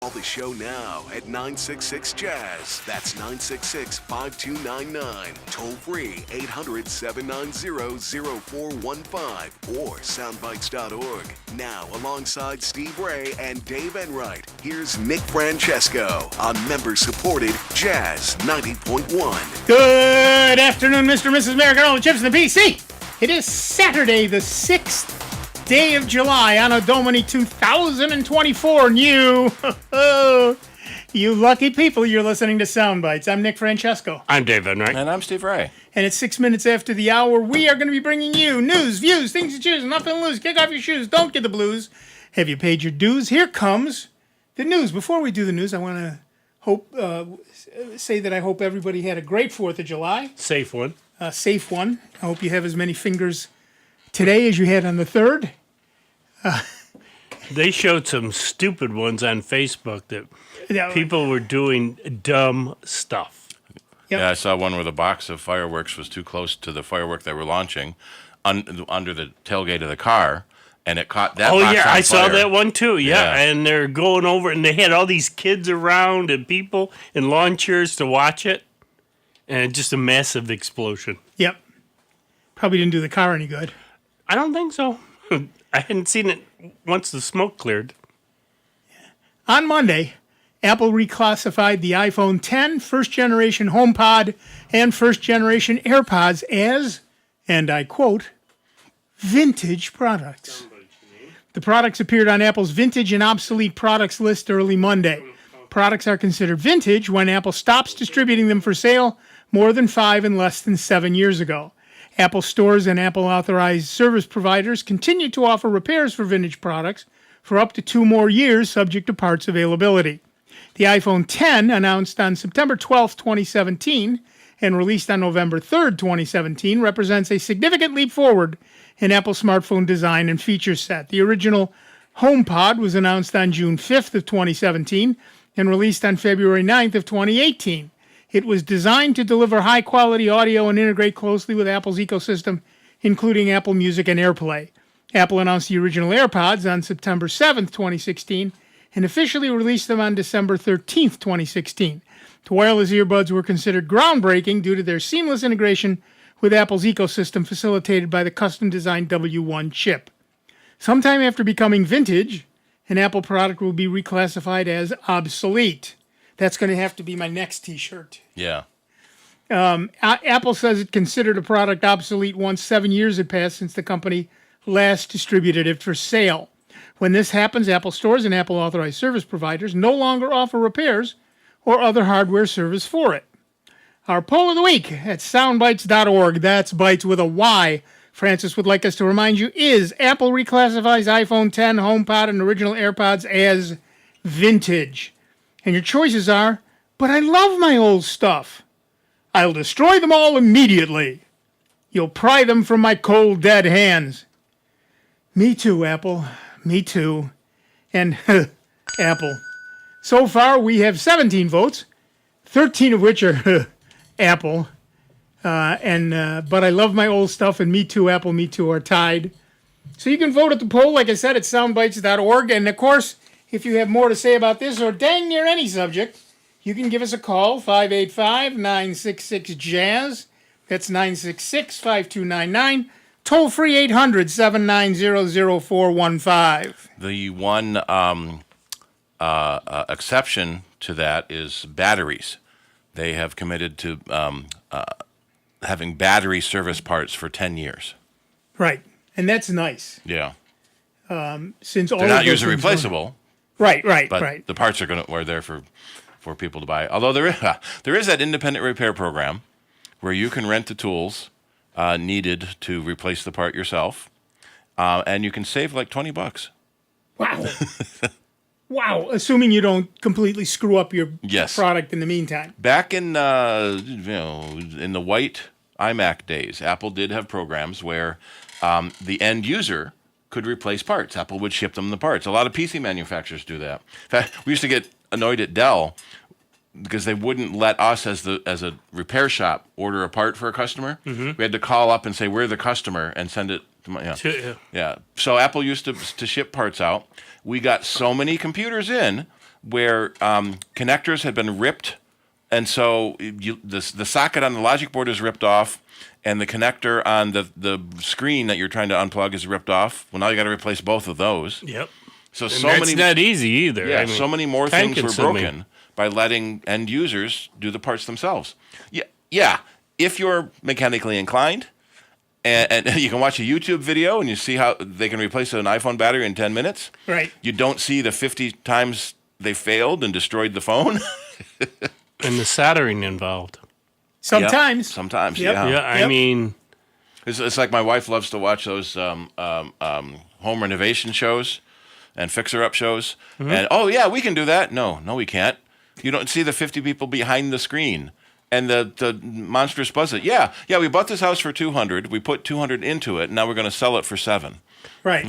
Call the show now at 966-JAZZ. That's 966-5299. Toll free 800-790-0415 or soundbites.org. Now, alongside Steve Ray and Dave Enright, here's Nick Francesco on member-supported Jazz 90.1. Good afternoon, Mr. and Mrs. America, all the chips and the PC. It is Saturday, the 6th day of July, Anno Domini 2024, and you lucky people, you're listening to Soundbites. I'm Nick Francesco. I'm Dave Enright. And I'm Steve Ray. And it's 6 minutes after the hour. We are going to be bringing you news, views, things to choose, nothing to lose. Kick off your shoes, don't get the blues. Have you paid your dues? Here comes the news. Before we do the news, I want to say that I hope everybody had a great 4th of July. Safe one. Safe one. I hope you have as many fingers today as you had on the 3rd. They showed some stupid ones on Facebook that people were doing dumb stuff. Yep. Yeah, I saw one where the box of fireworks was too close to the firework they were launching under the tailgate of the car, and it caught that box on fire. I saw that one too, yeah. And they're going over, and they had all these kids around and people in lawn chairs to watch it, and just a massive explosion. Yep. Probably didn't do the car any good. I don't think so. I hadn't seen it once the smoke cleared. On Monday, Apple reclassified the iPhone X, first-generation HomePod, and first-generation AirPods as, and I quote, vintage products. The products appeared on Apple's vintage and obsolete products list early Monday. Products are considered vintage when Apple stops distributing them for sale more than 5 and less than 7 years ago. Apple stores and Apple-authorized service providers continue to offer repairs for vintage products for up to 2 more years, subject to parts availability. The iPhone X, announced on September 12, 2017, and released on November 3, 2017, represents a significant leap forward in Apple smartphone design and feature set. The original HomePod was announced on June 5th of 2017 and released on February 9th of 2018. It was designed to deliver high-quality audio and integrate closely with Apple's ecosystem, including Apple Music and AirPlay. Apple announced the original AirPods on September 7, 2016, and officially released them on December 13, 2016. The wireless earbuds were considered groundbreaking due to their seamless integration with Apple's ecosystem facilitated by the custom-designed W1 chip. Sometime after becoming vintage, an Apple product will be reclassified as obsolete. That's going to have to be my next T-shirt. Yeah. Apple says it considered a product obsolete once 7 years had passed since the company last distributed it for sale. When this happens, Apple stores and Apple-authorized service providers no longer offer repairs or other hardware service for it. Our poll of the week at soundbites.org, that's Bytes with a Y, Francis would like us to remind you, is Apple reclassifies iPhone X, HomePod, and original AirPods as vintage. And your choices are, but I love my old stuff. I'll destroy them all immediately. You'll pry them from my cold, dead hands. Me too, Apple. Me too. And Apple. So far, we have 17 votes, 13 of which are Apple. But I love my old stuff, and Me Too, Apple, Me Too are tied. So you can vote at the poll, like I said, at soundbites.org. And, of course, if you have more to say about this or dang near any subject, you can give us a call, 585-966-JAZZ. That's 966-5299. Toll free 800-790-0415. The one exception to that is batteries. They have committed to having battery service parts for 10 years. Right. And that's nice. Yeah. Since all They're of not those usually things replaceable. But The parts are there for people to buy. Although there is that independent repair program where you can rent the tools needed to replace the part yourself, and you can save like $20. Wow. Wow. Assuming you don't completely screw up your product in the meantime. Back in in the white iMac days, Apple did have programs where the end user could replace parts. Apple would ship them the parts. A lot of PC manufacturers do that. In fact, we used to get annoyed at Dell because they wouldn't let us as a repair shop order a part for a customer. Mm-hmm. We had to call up and say we're the customer and send it to yeah. So Apple used to ship parts out. We got so many computers in where connectors had been ripped, and so the socket on the logic board is ripped off, and the connector on the screen that you're trying to unplug is ripped off. Well, now you got to replace both of those. Yep. So That's not easy either. Yeah, I mean, so many more things were time-consuming. broken by letting end users do the parts themselves. Yeah. If you're mechanically inclined, and you can watch a YouTube video and you see how they can replace an iPhone battery in 10 minutes. Right. You don't see the 50 times they failed and destroyed the phone. And the soldering involved. Sometimes. Sometimes, Yep. yeah. Yeah, I Yep. mean, It's like my wife loves to watch those home renovation shows and fixer-up shows. And, oh, yeah, we can do that. No, we can't. You don't see the 50 people behind the screen and the monstrous budget. Yeah, we bought this house for $200. We put $200 into it, and now we're going to sell it for $700. Right.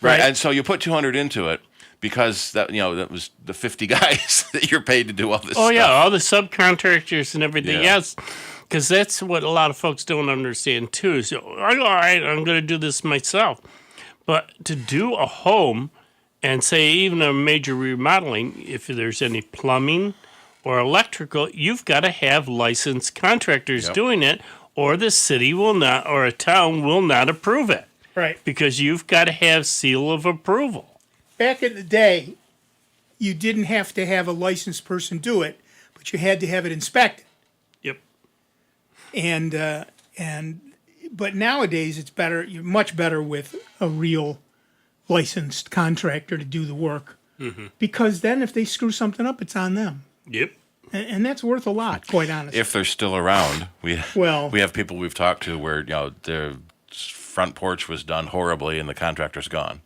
Right. And so you put $200 into it because that was the 50 guys that you're paid to do all this oh, stuff. yeah, all the subcontractors and everything. Yeah. Yes, because that's what a lot of folks don't understand, too. So, all right, I'm going to do this myself. But to do a home and say even a major remodeling, if there's any plumbing or electrical, you've got to have licensed contractors doing it, or the city will not, or a town will not approve it. Right. Because you've got to have seal of approval. Back in the day, you didn't have to have a licensed person do it, but you had to have it inspected. Yep. But nowadays it's better. You're much better with a real licensed contractor to do the work, because then if they screw something up, it's on them, Yep. and that's worth a lot, quite honestly. If they're still around, we have people we've talked to where their front porch was done horribly and the contractor's gone.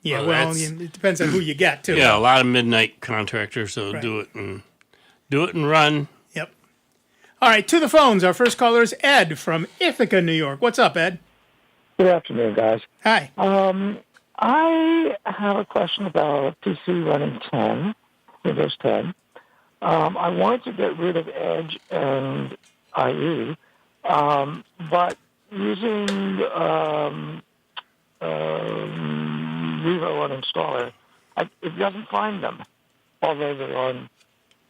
Yeah, Well, well, that's- it depends on who you get too. Yeah, a lot of midnight contractors will Right. do it and run. Yep. All right, to the phones. Our first caller is Ed from Ithaca, New York. What's up, Ed? Good afternoon, guys. Hi. I have a question about PC running 10, Windows 10. I wanted to get rid of Edge and IE, but using Revo Uninstaller, it doesn't find them, although they're on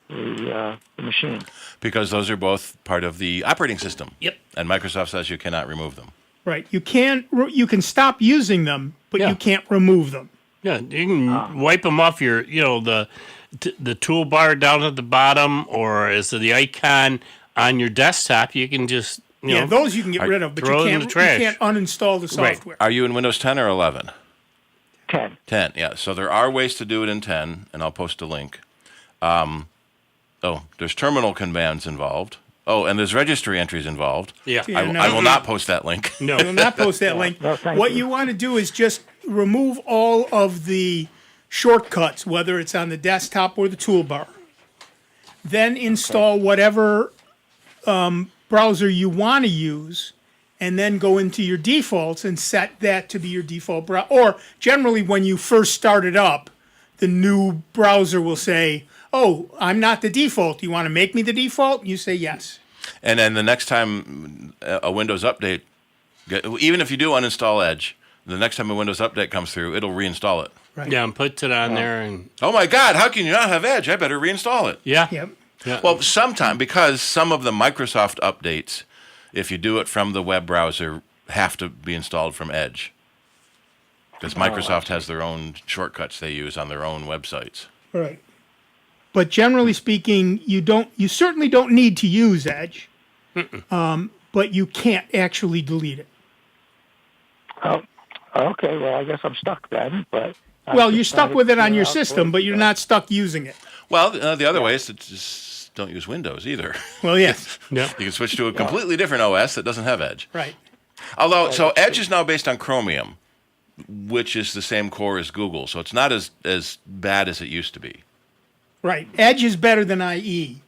the machine. Because those are both part of the operating system. Yep. And Microsoft says you cannot remove them. Right. You can stop using them, but Yeah. you can't remove them. Yeah, you can wipe them off your, the toolbar down at the bottom, or as the icon on your desktop. You can just, Those you can get rid of, but you throw it in the trash. can't uninstall the Right. software. Are you in Windows 10 or 11? 10. 10, yeah. So there are ways to do it in 10, and I'll post a link. There's terminal commands involved. Oh, and there's registry entries involved. Yeah. Yeah. I will not post that link. No. I will not post that link. No, thank What you. you want to do is just remove all of the shortcuts, whether it's on the desktop or the toolbar. Then install whatever browser you want to use, and then go into your defaults and set that to be your default browser. Or generally, when you first start it up, the new browser will say, "Oh, I'm not the default. You want to make me the default?" You say yes. And then the next time a Windows update, even if you do uninstall Edge, the next time a Windows update comes through, it'll reinstall it. Right. Yeah, and put it on there, and Oh my God, how can you not have Edge? I better reinstall it. yeah. Yep. Yeah. Well, because some of the Microsoft updates, if you do it from the web browser, have to be installed from Edge. Because Microsoft has their own shortcuts they use on their own websites. Right. But generally speaking, you certainly don't need to use Edge, but you can't actually delete it. Oh, okay. Well, I guess I'm stuck then. But Well, you're stuck with it on your system, but you're not stuck using it. Well, the other way is to just don't use Windows either. Well, yes. Yeah. You can switch to a completely different OS that doesn't have Edge. Right. Although, so Edge is now based on Chromium, which is the same core as Google, so it's not as bad as it used to be. Right. Edge is better than IE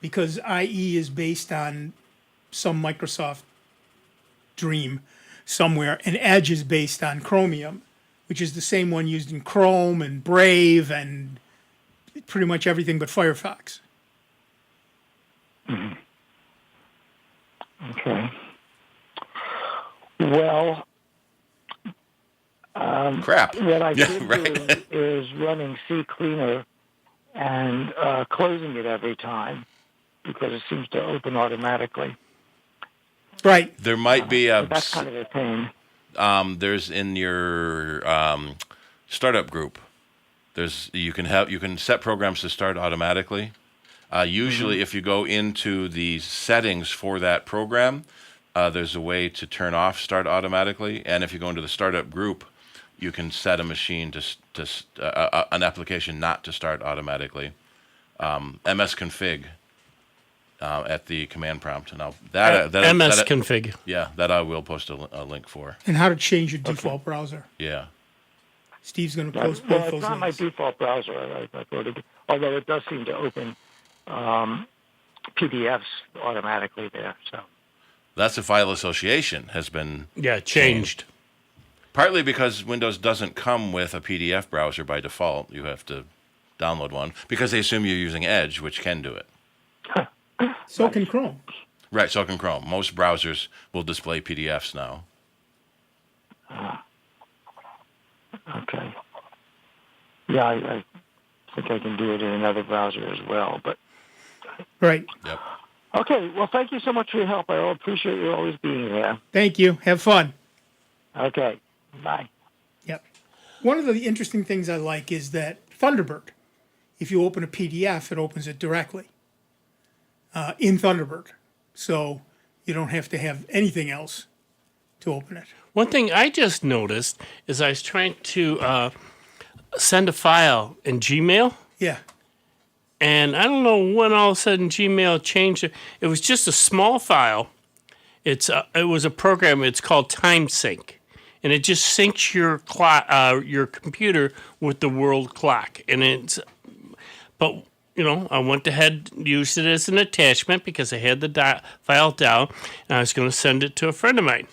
because IE is based on some Microsoft dream somewhere, and Edge is based on Chromium, which is the same one used in Chrome and Brave and pretty much everything but Firefox. Okay. Well, Crap. What I Yeah, did right. do is running CCleaner and closing it every time because it seems to open automatically. Right. There might be a. But that's kind of a pain. There's in your startup group. You can set programs to start automatically. Usually, if you go into the settings for that program, there's a way to turn off start automatically. And if you go into the startup group, you can set a machine an application not to start automatically. msconfig at the command prompt. Now MS config. Yeah, that I will post a link for. And how to change your default browser. Yeah. Steve's going to post Well, both it's those not my links. default browser, although it does seem to open PDFs automatically there. So That's a file association has been Yeah, changed. partly because Windows doesn't come with a PDF browser by default. You have to download one because they assume you're using Edge, which can do it. So can Chrome. Right, so can Chrome. Most browsers will display PDFs now. okay, yeah, I think I can do it in another browser as well. But Right. Yep. okay, well, thank you so much for your help. I appreciate you always being there. Thank you. Have fun. Okay, bye. Yep. One of the interesting things I like is that Thunderbird, if you open a PDF, it opens it directly in Thunderbird. So you don't have to have anything else to open it. One thing I just noticed is I was trying to send a file in Gmail, Yeah. and I don't know when all of a sudden Gmail changed it. It was just a small file. It was a program. It's called TimeSync, and it just syncs your computer with the world clock. And but I went ahead and used it as an attachment because I had the file down, and I was going to send it to a friend of mine.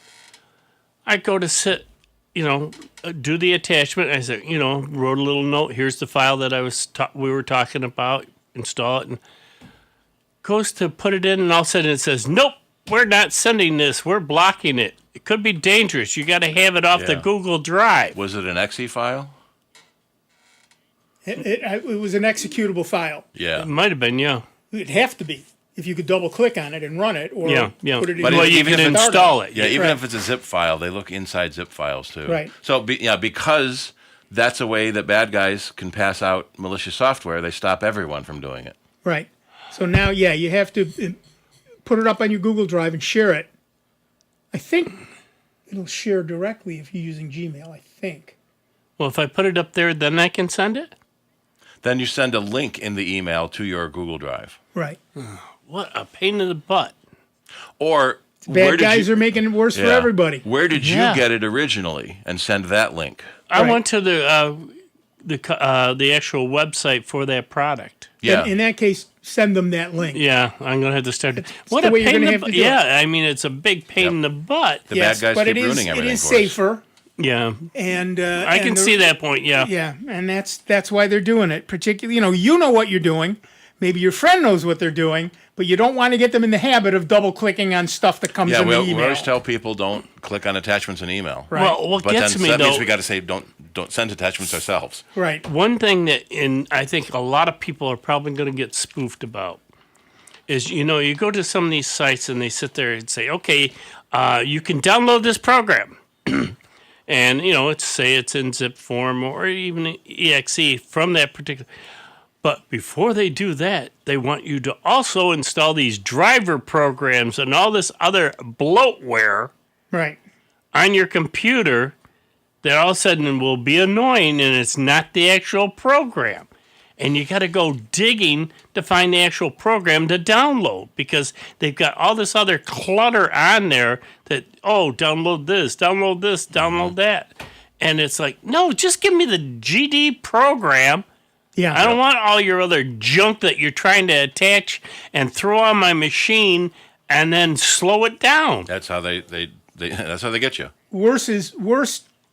I go to do the attachment. I said, wrote a little note. Here's the file that we were talking about. Install it, and goes to put it in, and all of a sudden it says, "Nope, we're not sending this. We're blocking it. It could be dangerous. You got to have it off the Yeah. Google Drive." Was it an exe file? It was an executable file. Yeah. It might have been, yeah. It'd have to be if you could double click on it and run it, or Yeah. put it in. But Well, you even can if it's install it. Yeah, even Right. if it's a zip file, they look inside zip files too. Right. So, because that's a way that bad guys can pass out malicious software, they stop everyone from doing it. Right. So now, you have to put it up on your Google Drive and share it. I think it'll share directly if you're using Gmail, I think. Well, if I put it up there, then I can send it? Then you send a link in the email to your Google Drive. Right. What a pain in the butt. Or Bad guys are making it worse for everybody. Where did you Yeah. get it originally? And send that link. I Right. went to the actual website for that product. Yeah. In that case, send them that link. Yeah, I'm going to have to start. What the a way you're pain gonna in have the to butt. do it. Yeah, I mean, it's a big pain Yep. in the butt. The bad guys but keep it is ruining everything it is for us. safer, Yeah, and I can see that point, yeah. Yeah, and that's why they're doing it. Particularly, you know what you're doing. Maybe your friend knows what they're doing, but you don't want to get them in the habit of double clicking on stuff that comes Yeah, in the we email. always tell people don't click on attachments in email. Right. Well, what But gets then me, that means though, we got to say don't send attachments ourselves. Right. one thing that I think a lot of people are probably going to get spoofed about is, you go to some of these sites and they sit there and say, okay, you can download this program. And, it's in zip form or even exe from that particular. But before they do that, they want you to also install these driver programs and all this other bloatware Right. on your computer that all of a sudden will be annoying, and it's not the actual program. And you got to go digging to find the actual program to download because they've got all this other clutter on there that, download this, download that. And it's like, no, just give me the GD program. Yeah. I don't want all your other junk that you're trying to attach and throw on my machine and then slow it down. That's how they that's how they get you. Worse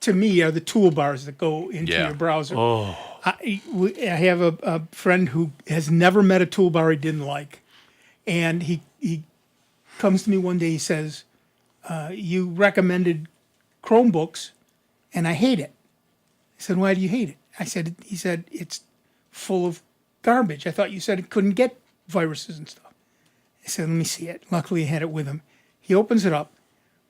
to me are the toolbars that go into Yeah. your browser. Oh, I have a friend who has never met a toolbar he didn't like, and he comes to me one day. He says, "You recommended Chromebooks, and I hate it." said, why do you hate it? He said, it's full of garbage. I thought you said it couldn't get viruses and stuff. I said, let me see it. Luckily, I had it with him. He opens it up.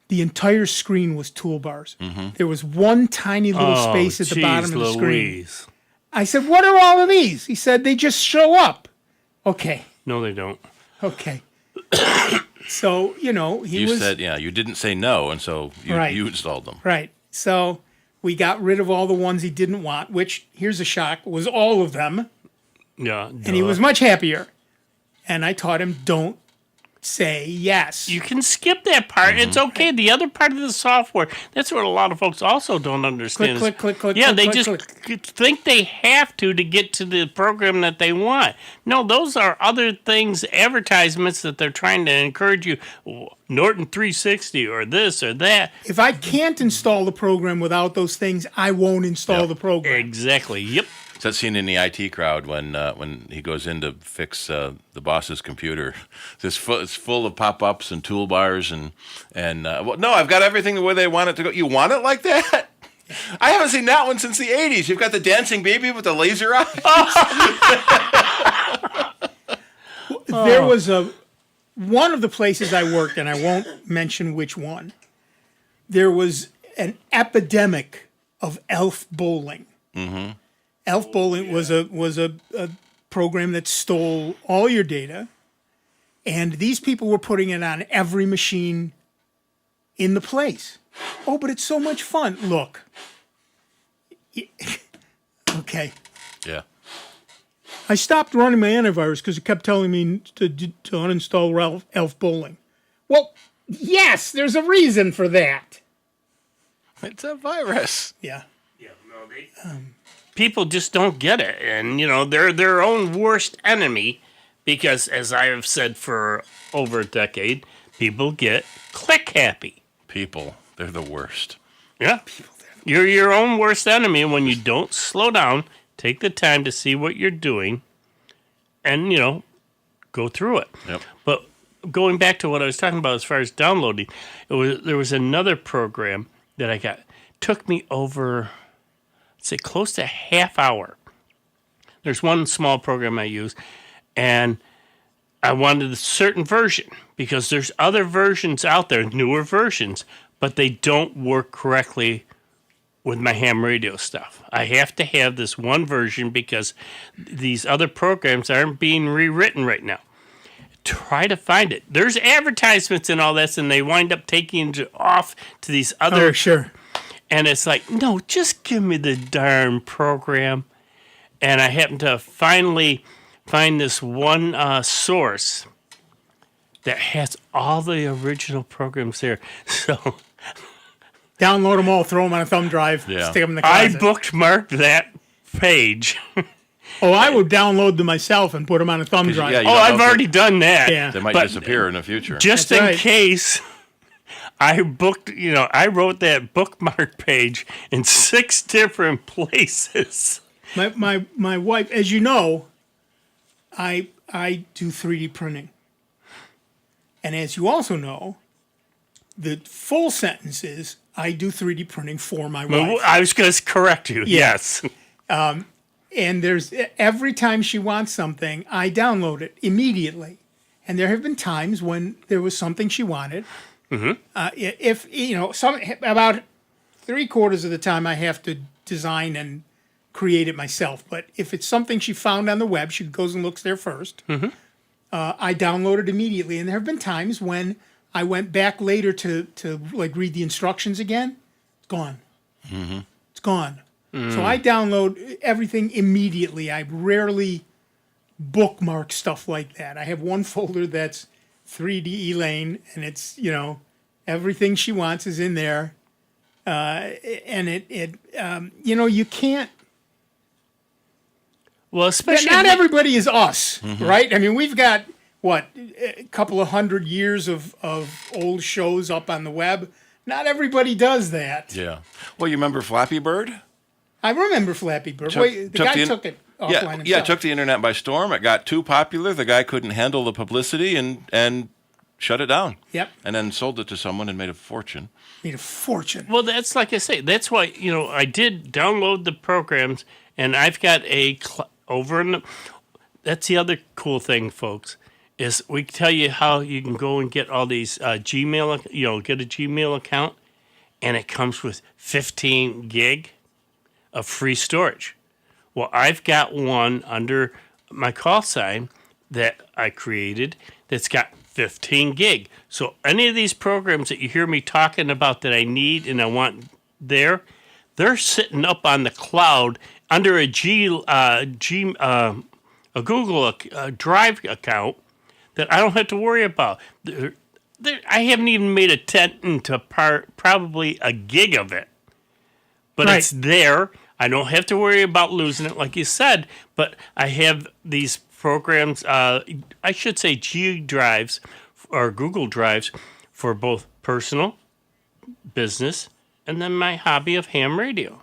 The entire screen was toolbars. There was one tiny little space at the bottom of the screen. I said, what are all of these? He said, they just show up. Okay. No, they don't. Okay. So, you said, you didn't say no, and so you installed them. Right. So we got rid of all the ones he didn't want, which, here's a shock, was all of them. Yeah. And he was much happier. And I taught him, don't say yes. You can skip that part. It's okay. The other part of the software, that's what a lot of folks also don't understand. Click. Yeah, they click, just click. think they have to get to the program that they want. No, those are other things, advertisements that they're trying to encourage you. Norton 360 or this or that. If I can't install the program without those things, I won't install the program. Exactly. Yep. Is that seen in the IT crowd when he goes in to fix the boss's computer? It's full of pop-ups and toolbars and no, I've got everything the way they want it to go. You want it like that? I haven't seen that one since the 80s. You've got the dancing baby with the laser eyes. There was one of the places I worked, and I won't mention which one. There was an epidemic of elf bowling. Mm-hmm. Elf bowling was a program that stole all your data, and these people were putting it on every machine in the place. Oh, but it's so much fun. Look. Okay. Yeah. I stopped running my antivirus because it kept telling me to uninstall Elf Bowling. Well, yes, there's a reason for that. It's a virus. Yeah. Yeah, no, people just don't get it. And, they're their own worst enemy because, as I have said for over a decade, people get click happy. People, they're the worst. Yeah. You're your own worst enemy when you don't slow down, take the time to see what you're doing, and, go through it. Yep. But going back to what I was talking about as far as downloading, there was another program that I got. It took me over, I'd say, close to a half hour. There's one small program I use, and I wanted a certain version because there's other versions out there, newer versions, but they don't work correctly with my ham radio stuff. I have to have this one version because these other programs aren't being rewritten right now. Try to find it. There's advertisements and all this, and they wind up taking it off to these other... Oh, sure. And it's like, no, just give me the darn program. And I happen to finally find this one source that has all the original programs there. So... Download them all, throw them on a thumb drive, stick them in the closet. I bookmarked that page. Oh, I would download them myself and put them on a thumb drive. Yeah, I've already done that. Yeah. They might disappear in the future. Just That's in right. case I booked, I wrote that bookmark page in 6 different places. My wife, as you know, I do 3D printing. And as you also know, the full sentence is, I do 3D printing for my wife. I was going to correct you. Yeah. Yes. And there's every time she wants something, I download it immediately. And there have been times when there was something she wanted. Mm-hmm. If about 3/4 of the time I have to design and create it myself. But if it's something she found on the web, she goes and looks there first. Mm-hmm. I download it immediately. And there have been times when I went back later to read the instructions again. It's gone. Mm-hmm. It's gone. Mm. So I download everything immediately. I rarely bookmark stuff like that. I have one folder that's 3D Elaine, and it's, everything she wants is in there. And you can't. Well, especially Not everybody is us, mm-hmm. right? I mean, we've got, a couple of 100 years of old shows up on the web. Not everybody does that. Yeah. Well, you remember Flappy Bird? I remember Flappy Bird. Took it offline himself. Took the internet by storm. It got too popular. The guy couldn't handle the publicity and shut it down. Yep. And then sold it to someone and made a fortune. Made a fortune. Well, that's like I say. That's why I did download the programs, and I've got That's the other cool thing, folks, is we tell you how you can go and get all these Gmail. Get a Gmail account, and it comes with 15 gig of free storage. Well, I've got one under my call sign that I created that's got 15 gig. So any of these programs that you hear me talking about that I need and I want they're sitting up on the cloud under a Google Drive account that I don't have to worry about. I haven't even made a tent into probably a gig of it. But Right. It's there. I don't have to worry about losing it, like you said. But I have these programs, I should say G drives or Google drives for both personal, business, and then my hobby of ham radio.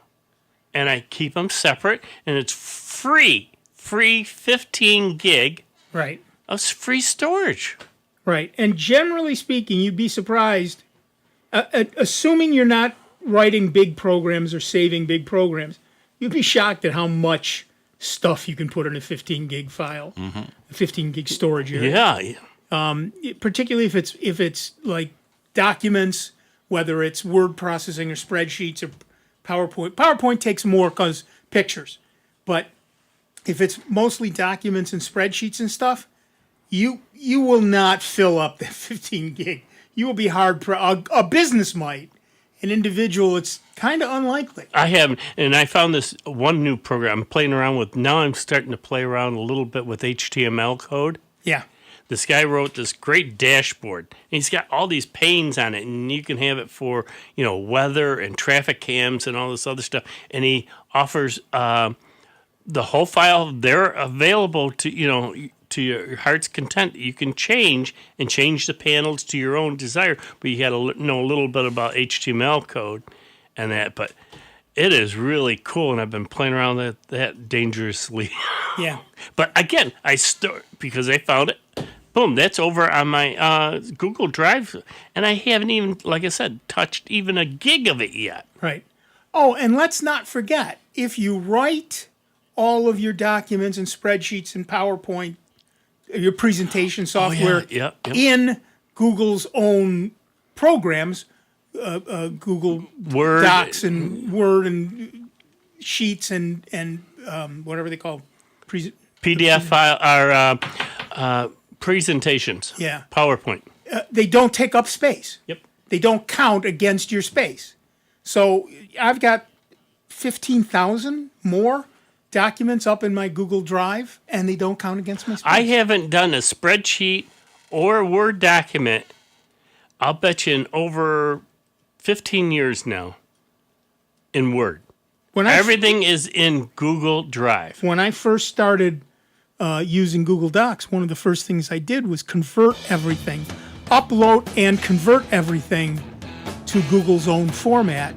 And I keep them separate, and it's free 15 gig Right. of free storage. Right. And generally speaking, you'd be surprised, assuming you're not writing big programs or saving big programs, you'd be shocked at how much stuff you can put in a 15 gig file, a 15 gig storage area. Yeah. Particularly if it's like documents, whether it's word processing or spreadsheets or PowerPoint. PowerPoint takes more because pictures. But if it's mostly documents and spreadsheets and stuff, you will not fill up that 15 gig. You will be a business might. An individual, it's kind of unlikely. I haven't, and I found this one new program I'm playing around with. Now I'm starting to play around a little bit with HTML code. Yeah. This guy wrote this great dashboard. And he's got all these panes on it, and you can have it for, weather and traffic cams and all this other stuff. And he offers the whole file. They're available to, to your heart's content. You can change the panels to your own desire, but you got to know a little bit about HTML code and that. But it is really cool, and I've been playing around with that dangerously. Yeah. But again, because I found it. Boom, that's over on my Google Drive, and I haven't even, like I said, touched even a gig of it yet. Right. Oh, and let's not forget, if you write all of your documents and spreadsheets and PowerPoint, your presentation software Yep. in Google's own programs, Google Word. Docs and Word and Sheets and whatever they call PDF file or presentations. Yeah. PowerPoint. they don't take up space. Yep. They don't count against your space. So I've got 15,000 more documents up in my Google Drive, and they don't count against my space. I haven't done a spreadsheet or a Word document, I'll bet you, in over 15 years now in Word. Everything is in Google Drive. When I first started using Google Docs, one of the first things I did was convert everything, upload and convert everything to Google's own format.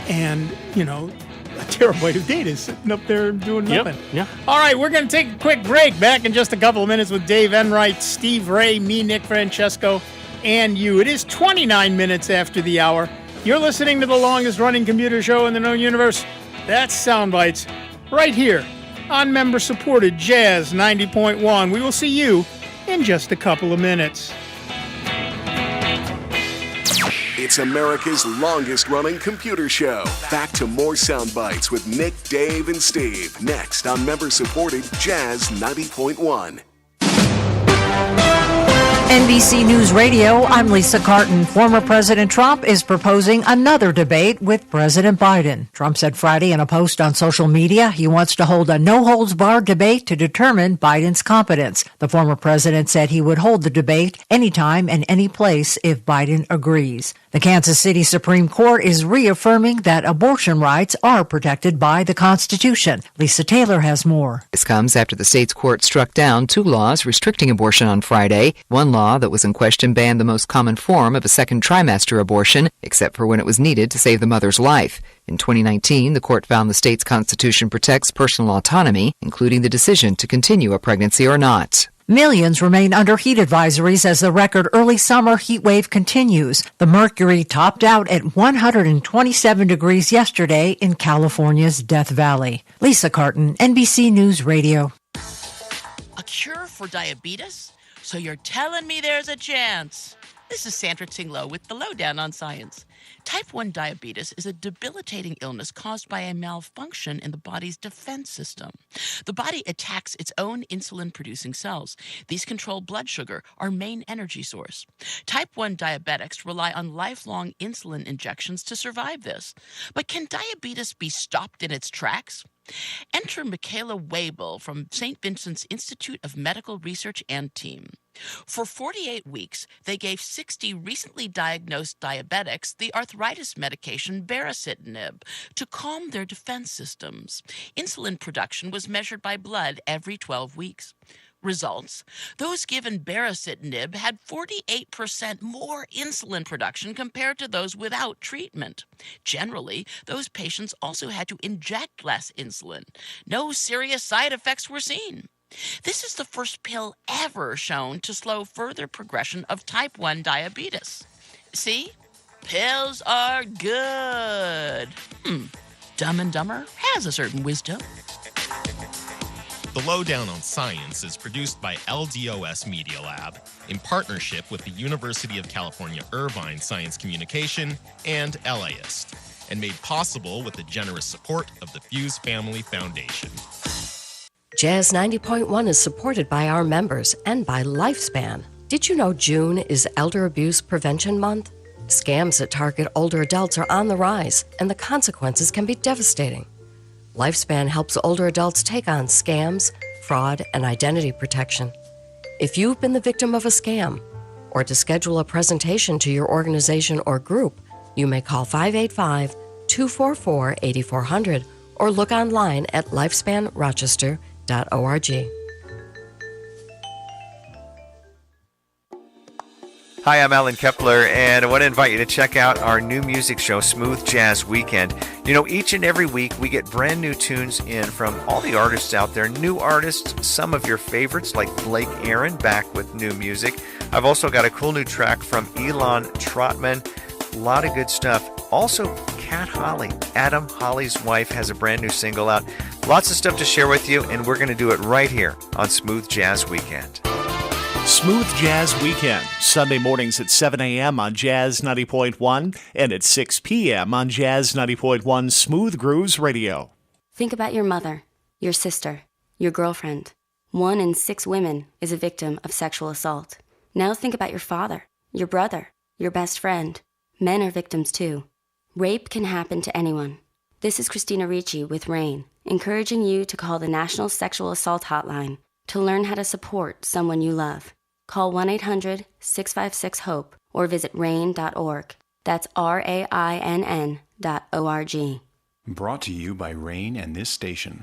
And, you know, a terabyte of data is sitting up there doing nothing. Yeah. All right, we're going to take a quick break. Back in just a couple of minutes with Dave Enright, Steve Ray, me, Nick Francesco, and you. It is 29 minutes after the hour. You're listening to the longest-running computer show in the known universe. That's SoundBytes, right here on member-supported Jazz 90.1. We will see you in just a couple of minutes. It's America's longest-running computer show. Back to more SoundBytes with Nick, Dave, and Steve. Next on member-supported Jazz 90.1. NBC News Radio, I'm Lisa Carton. Former President Trump is proposing another debate with President Biden. Trump said Friday in a post on social media he wants to hold a no-holds-barred debate to determine Biden's competence. The former president said he would hold the debate anytime and any place if Biden agrees. The Kansas City Supreme Court is reaffirming that abortion rights are protected by the Constitution. Lisa Taylor has more. This comes after the state's court struck down 2 laws restricting abortion on Friday. One law that was in question banned the most common form of a second trimester abortion, except for when it was needed to save the mother's life. In 2019, the court found the state's constitution protects personal autonomy, including the decision to continue a pregnancy or not. Millions remain under heat advisories as the record early summer heat wave continues. The mercury topped out at 127 degrees yesterday in California's Death Valley. Lisa Carton, NBC News Radio. A cure for diabetes? So you're telling me there's a chance? This is Sandra Tinglow with the Lowdown on Science. Type 1 diabetes is a debilitating illness caused by a malfunction in the body's defense system. The body attacks its own insulin-producing cells. These control blood sugar, our main energy source. Type 1 diabetics rely on lifelong insulin injections to survive this. But can diabetes be stopped in its tracks? Enter Michaela Wabel from St. Vincent's Institute of Medical Research and team. For 48 weeks, they gave 60 recently diagnosed diabetics the arthritis medication baricitinib to calm their defense systems. Insulin production was measured by blood every 12 weeks. Results: those given baricitinib had 48% more insulin production compared to those without treatment. Generally, those patients also had to inject less insulin. No serious side effects were seen. This is the first pill ever shown to slow further progression of type 1 diabetes. See? Pills are good. Dumb and Dumber has a certain wisdom. The Lowdown on Science is produced by LDOS Media Lab in partnership with the University of California Irvine Science Communication and LAist, and made possible with the generous support of the Fuse Family Foundation. Jazz 90.1 is supported by our members and by Lifespan. Did you know June is Elder Abuse Prevention Month? Scams that target older adults are on the rise, and the consequences can be devastating. Lifespan helps older adults take on scams, fraud, and identity protection. If you've been the victim of a scam, or to schedule a presentation to your organization or group, you may call 585-244-8400 or look online at lifespanrochester.org. Hi, I'm Alan Kepler, and I want to invite you to check out our new music show, Smooth Jazz Weekend. You know, each and every week we get brand new tunes in from all the artists out there, new artists, some of your favorites like Blake Aaron back with new music. I've also got a cool new track from Elon Trotman, a lot of good stuff. Also, Kat Holly, Adam Holly's wife, has a brand new single out. Lots of stuff to share with you, and we're going to do it right here on Smooth Jazz Weekend. Smooth Jazz Weekend, Sunday mornings at 7 a.m. on Jazz 90.1 and at 6 p.m. on Jazz 90.1 Smooth Grooves Radio. Think about your mother, your sister, your girlfriend. 1 in 6 women is a victim of sexual assault. Now think about your father, your brother, your best friend. Men are victims too. Rape can happen to anyone. This is Christina Ricci with RAIN, encouraging you to call the National Sexual Assault Hotline to learn how to support someone you love. Call 1-800-656-HOPE or visit RAIN.org. That's RAINN.org. Brought to you by RAIN and this station.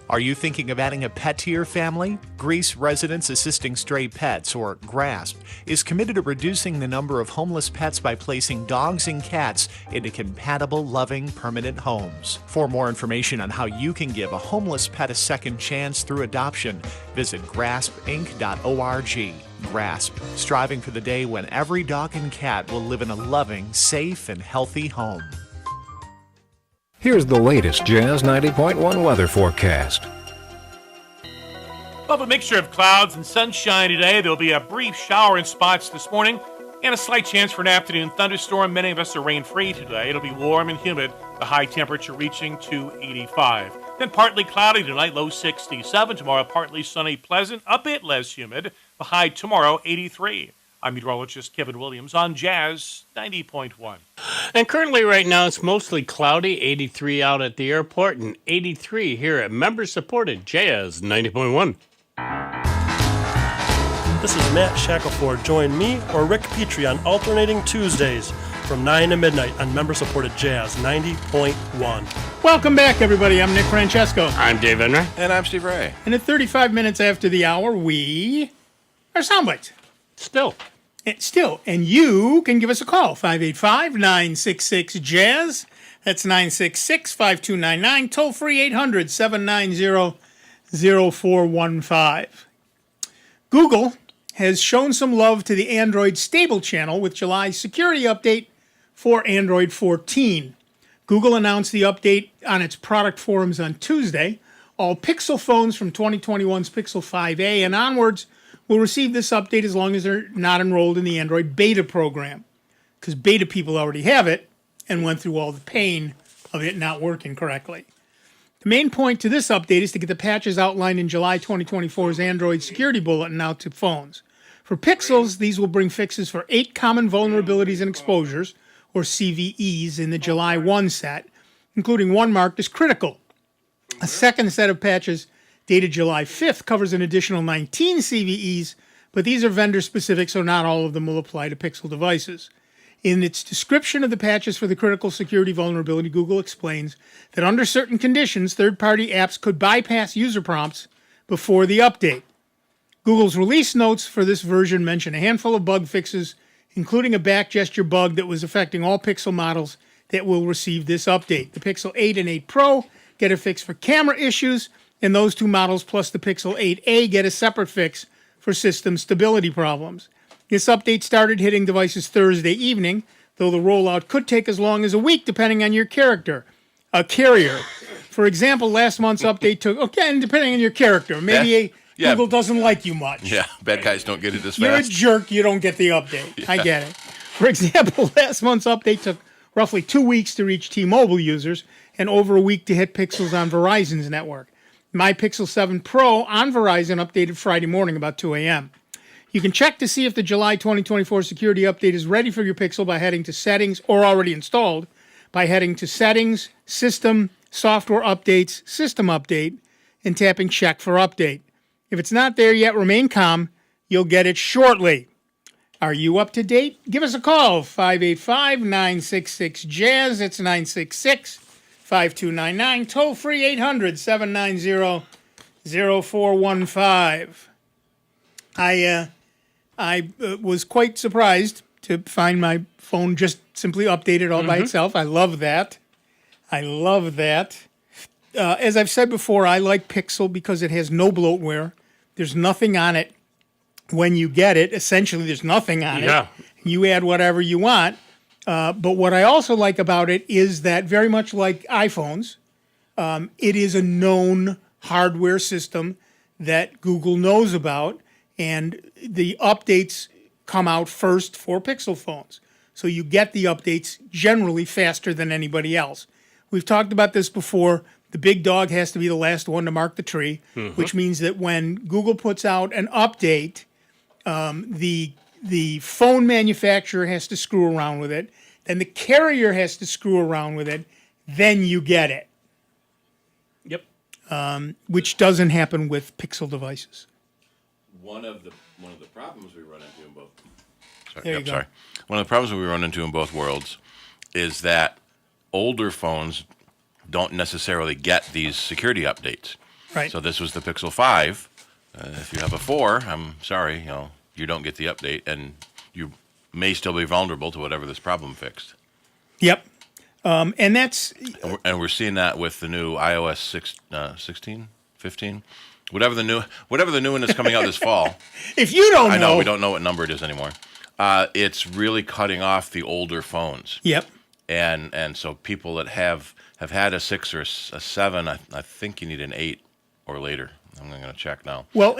Are you thinking of adding a pet to your family? Greece Residents Assisting Stray Pets, or GRASP, is committed to reducing the number of homeless pets by placing dogs and cats into compatible, loving, permanent homes. For more information on how you can give a homeless pet a second chance through adoption, visit graspinc.org. GRASP, striving for the day when every dog and cat will live in a loving, safe, and healthy home. Here's the latest Jazz 90.1 weather forecast. Well, a mixture of clouds and sunshine today. There'll be a brief shower in spots this morning and a slight chance for an afternoon thunderstorm. Many of us are rain-free today. It'll be warm and humid, the high temperature reaching to 85. Then partly cloudy tonight, low 67. Tomorrow, partly sunny, pleasant, a bit less humid. The high tomorrow, 83. I'm meteorologist Kevin Williams on Jazz 90.1. And currently right now it's mostly cloudy, 83 out at the airport and 83 here at member-supported Jazz 90.1. This is Matt Shackelford. Join me or Rick Petrie on alternating Tuesdays from 9 to midnight on member-supported Jazz 90.1. Welcome back, everybody. I'm Nick Francesco. I'm Dave Enright. And I'm Steve Ray. And at 35 minutes after the hour, we are Soundbites. Still, and you can give us a call, 585-966-JAZZ. That's 966-5299, toll free 800-790-0415. Google has shown some love to the Android stable channel with July's security update for Android 14. Google announced the update on its product forums on Tuesday. All Pixel phones from 2021's Pixel 5a and onwards will receive this update as long as they're not enrolled in the Android beta program, because beta people already have it and went through all the pain of it not working correctly. The main point to this update is to get the patches outlined in July 2024's Android Security Bulletin out to phones. For Pixels, these will bring fixes for 8 common vulnerabilities and exposures, or CVEs, in the July 1 set, including one marked as critical. A second set of patches dated July 5th covers an additional 19 CVEs, but these are vendor-specific, so not all of them will apply to Pixel devices. In its description of the patches for the critical security vulnerability, Google explains that under certain conditions, third-party apps could bypass user prompts before the update. Google's release notes for this version mention a handful of bug fixes, including a back gesture bug that was affecting all Pixel models that will receive this update. The Pixel 8 and 8 Pro get a fix for camera issues, and those two models plus the Pixel 8a get a separate fix for system stability problems. This update started hitting devices Thursday evening, though the rollout could take as long as a week depending on your carrier. For example, last month's update took, and depending on your character, maybe Google doesn't like you much. Yeah, bad guys don't get it as fast. You're a jerk, you don't get the update. Yeah. I get it. For example, last month's update took roughly 2 weeks to reach T-Mobile users and over a week to hit Pixels on Verizon's network. My Pixel 7 Pro on Verizon updated Friday morning about 2 a.m. You can check to see if the July 2024 security update is ready for your Pixel by heading to Settings, or already installed, by heading to Settings, System, Software Updates, System Update, and tapping Check for Update. If it's not there yet, remain calm. You'll get it shortly. Are you up to date? Give us a call, 585-966-JAZZ. It's 966-5299. Toll free 800-790-0415. I was quite surprised to find my phone just simply updated all by itself. I love that. As I've said before, I like Pixel because it has no bloatware. There's nothing on it when you get it. Essentially, there's nothing on it. You add whatever you want. But what I also like about it is that, very much like iPhones, it is a known hardware system that Google knows about. And the updates come out first for Pixel phones. So you get the updates generally faster than anybody else. We've talked about this before. The big dog has to be the last one to mark the tree, which means that when Google puts out an update, the phone manufacturer has to screw around with it. Then the carrier has to screw around with it. Then you get it. Yep. Which doesn't happen with Pixel devices. One of the problems we run into in both. One of the problems we run into in both worlds is that older phones don't necessarily get these security updates. Right. So this was the Pixel 5. If you have a 4, I'm sorry, you don't get the update, and you may still be vulnerable to whatever this problem fixed. Yep. And that's... And we're seeing that with the new iOS 16, 15. Whatever the new one is coming out this fall. If you don't know. I know, we don't know what number it is anymore. It's really cutting off the older phones. Yep. And so people that have had a 6 or a 7, I think you need an 8 or later. I'm going to check now. Well,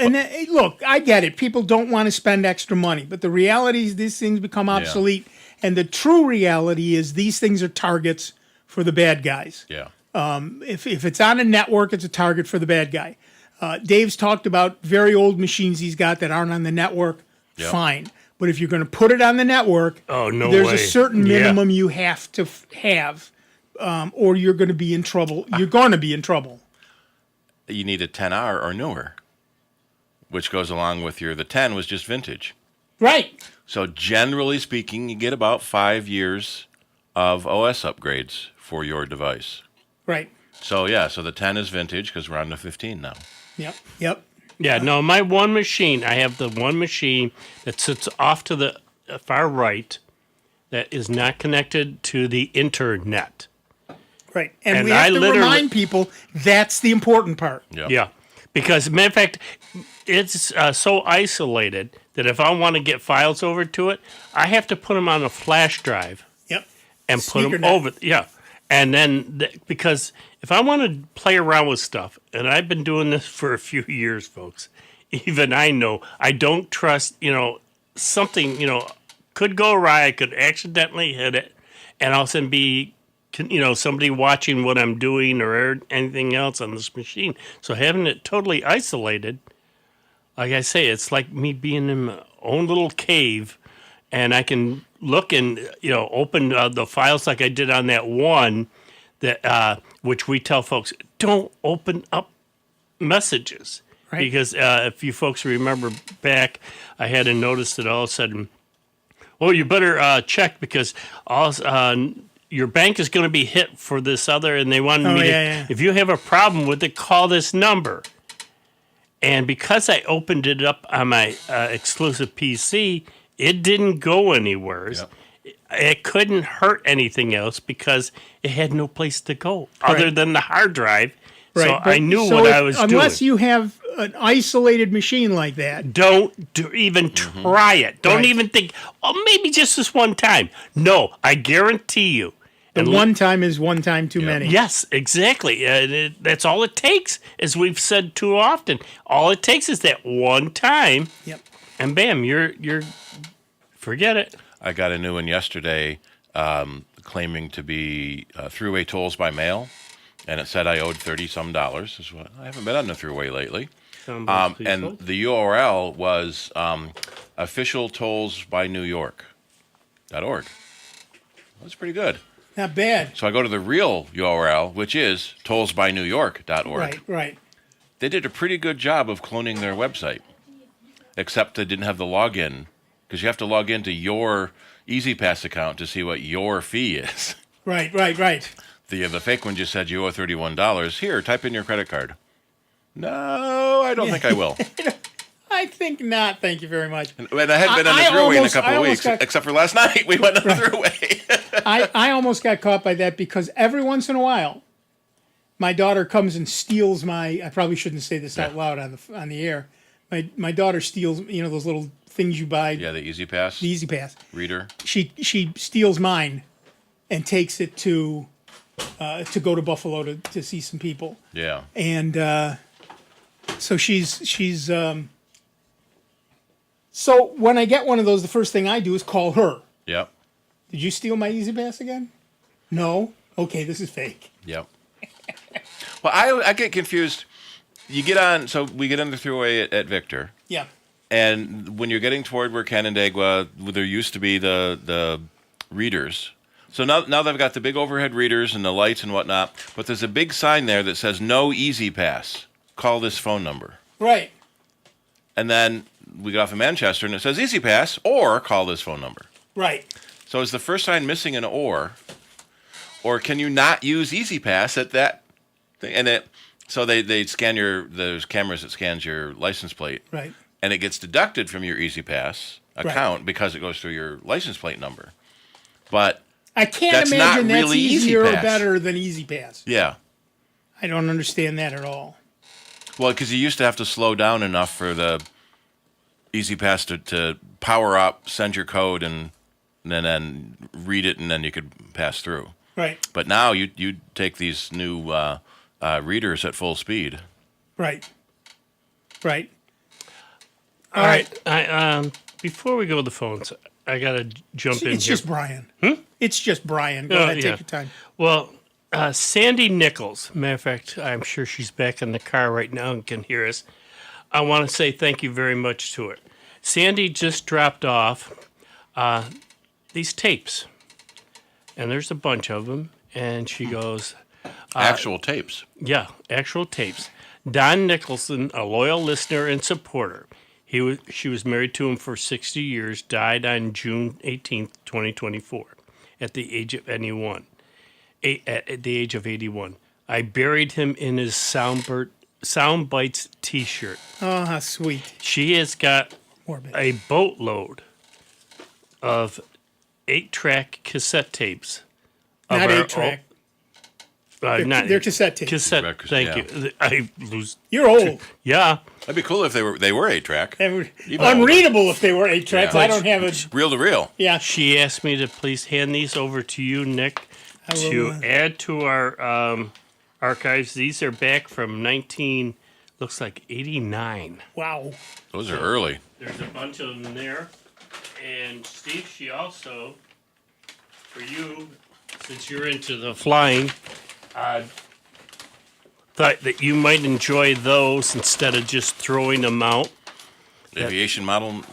look, I get it. People don't want to spend extra money, but the reality is these things become obsolete. Yeah. And the true reality is these things are targets for the bad guys. Yeah. If it's on a network, it's a target for the bad guy. Dave's talked about very old machines he's got that aren't on the network. Yep. Fine. But if you're going to put it on the network, there's a certain minimum you have to have, or you're going to be in trouble. You're going to be in trouble. You need a 10R or newer, which goes along with the 10 was just vintage. Right. So generally speaking, you get about 5 years of OS upgrades for your device. Right. So the 10 is vintage because we're on the 15 now. Yep. Yeah, no, my one machine, I have the one machine that sits off to the far right that is not connected to the internet. Right. And we have to remind people that's the important part. Yeah. Because, matter of fact, it's so isolated that if I want to get files over to it, I have to put them on a flash drive. Yep. And put them over. Yeah. And then, because if I want to play around with stuff, and I've been doing this for a few years, folks, even I know I don't trust, something, could go awry. I could accidentally hit it, and all of a sudden be, somebody watching what I'm doing or anything else on this machine. So having it totally isolated, like I say, it's like me being in my own little cave, and I can look and, open the files like I did on that one that which we tell folks, don't open up messages. Right. Because if you folks remember back, I had a notice that all of a sudden, well, you better check because your bank is going to be hit for this other, and they wanted me to, if you have a problem with it, call this number. And because I opened it up on my exclusive PC, it didn't go anywhere. Yep. It couldn't hurt anything else because it had no place to go other than the hard drive. Right. So I knew what I was doing. Unless you have an isolated machine like that. Don't even try it. Don't even think, maybe just this one time. No, I guarantee you. The one time is one time too many. Yes, exactly. That's all it takes, as we've said too often. All it takes is that one time. Yep. And bam, you're forget it. I got a new one yesterday claiming to be throughway tolls by mail, and it said I owed $30-some. I haven't been on the throughway lately. And the URL was officialtollsbynewyork.org. That's pretty good. Not bad. So I go to the real URL, which is tollsbynewyork.org. Right. They did a pretty good job of cloning their website, except they didn't have the login, because you have to log into your EasyPass account to see what your fee is. Right. The fake one just said you owe $31. Here, type in your credit card. No, I don't think I will. I think not. Thank you very much. And I hadn't been on the throughway in a couple of weeks, except for last night. We went on the throughway. I almost got caught by that because every once in a while, my daughter comes and steals my. I probably shouldn't say this out loud on the air. My daughter steals, those little things you buy. Yeah, the EasyPass. The EasyPass reader. She steals mine, and takes it to go to Buffalo to see some people. Yeah. And so she's. So when I get one of those, the first thing I do is call her. Yep. Did you steal my EasyPass again? No? Okay, this is fake. Yep. Well, I get confused. You get on, so we get on the throughway at Victor. Yeah. And when you're getting toward where Canandaigua, there used to be the readers. So now they've got the big overhead readers and the lights and whatnot, but there's a big sign there that says no EasyPass. Call this phone number. Right. And then we get off in Manchester and it says EasyPass or call this phone number. Right. So is the first sign missing an or can you not use EasyPass at that thing? And so they scan there's cameras that scans your license plate. Right. And it gets deducted from your EasyPass account because it goes through your license plate number. But I can't imagine that's easier or better than EasyPass. Yeah. I don't understand that at all. Well, because you used to have to slow down enough for the EasyPass to power up, send your code, and then read it, and then you could pass through. Right. But now you take these new readers at full speed. Right. All right. Before we go to the phones, I got to jump in here. It's just Brian. It's just Brian. Go ahead, take your time. Well, Sandy Nichols, matter of fact, I'm sure she's back in the car right now and can hear us. I want to say thank you very much to her. Sandy just dropped off these tapes, and there's a bunch of them, and she goes... actual tapes. Yeah, actual tapes. Don Nicholson, a loyal listener and supporter. She was married to him for 60 years, died on June 18th, 2024, at the age of 81. At the age of 81. I buried him in his Sound Bytes t-shirt. Oh, how sweet. She has got a boatload of 8-track cassette tapes. Not 8-track. They're cassette tapes. Cassette. Thank you. I lose. You're old. Yeah. That'd be cool if they were 8-track. Unreadable if they were 8 tracks. Yeah. I don't have a Reel to reel. Yeah. She asked me to please hand these over to you, Nick, to add to our archives. These are back from 89. Wow. Those are early. There's a bunch of them there. And Steve, she also, for you, since you're into the flying, thought that you might enjoy those instead of just throwing them out. Aviation model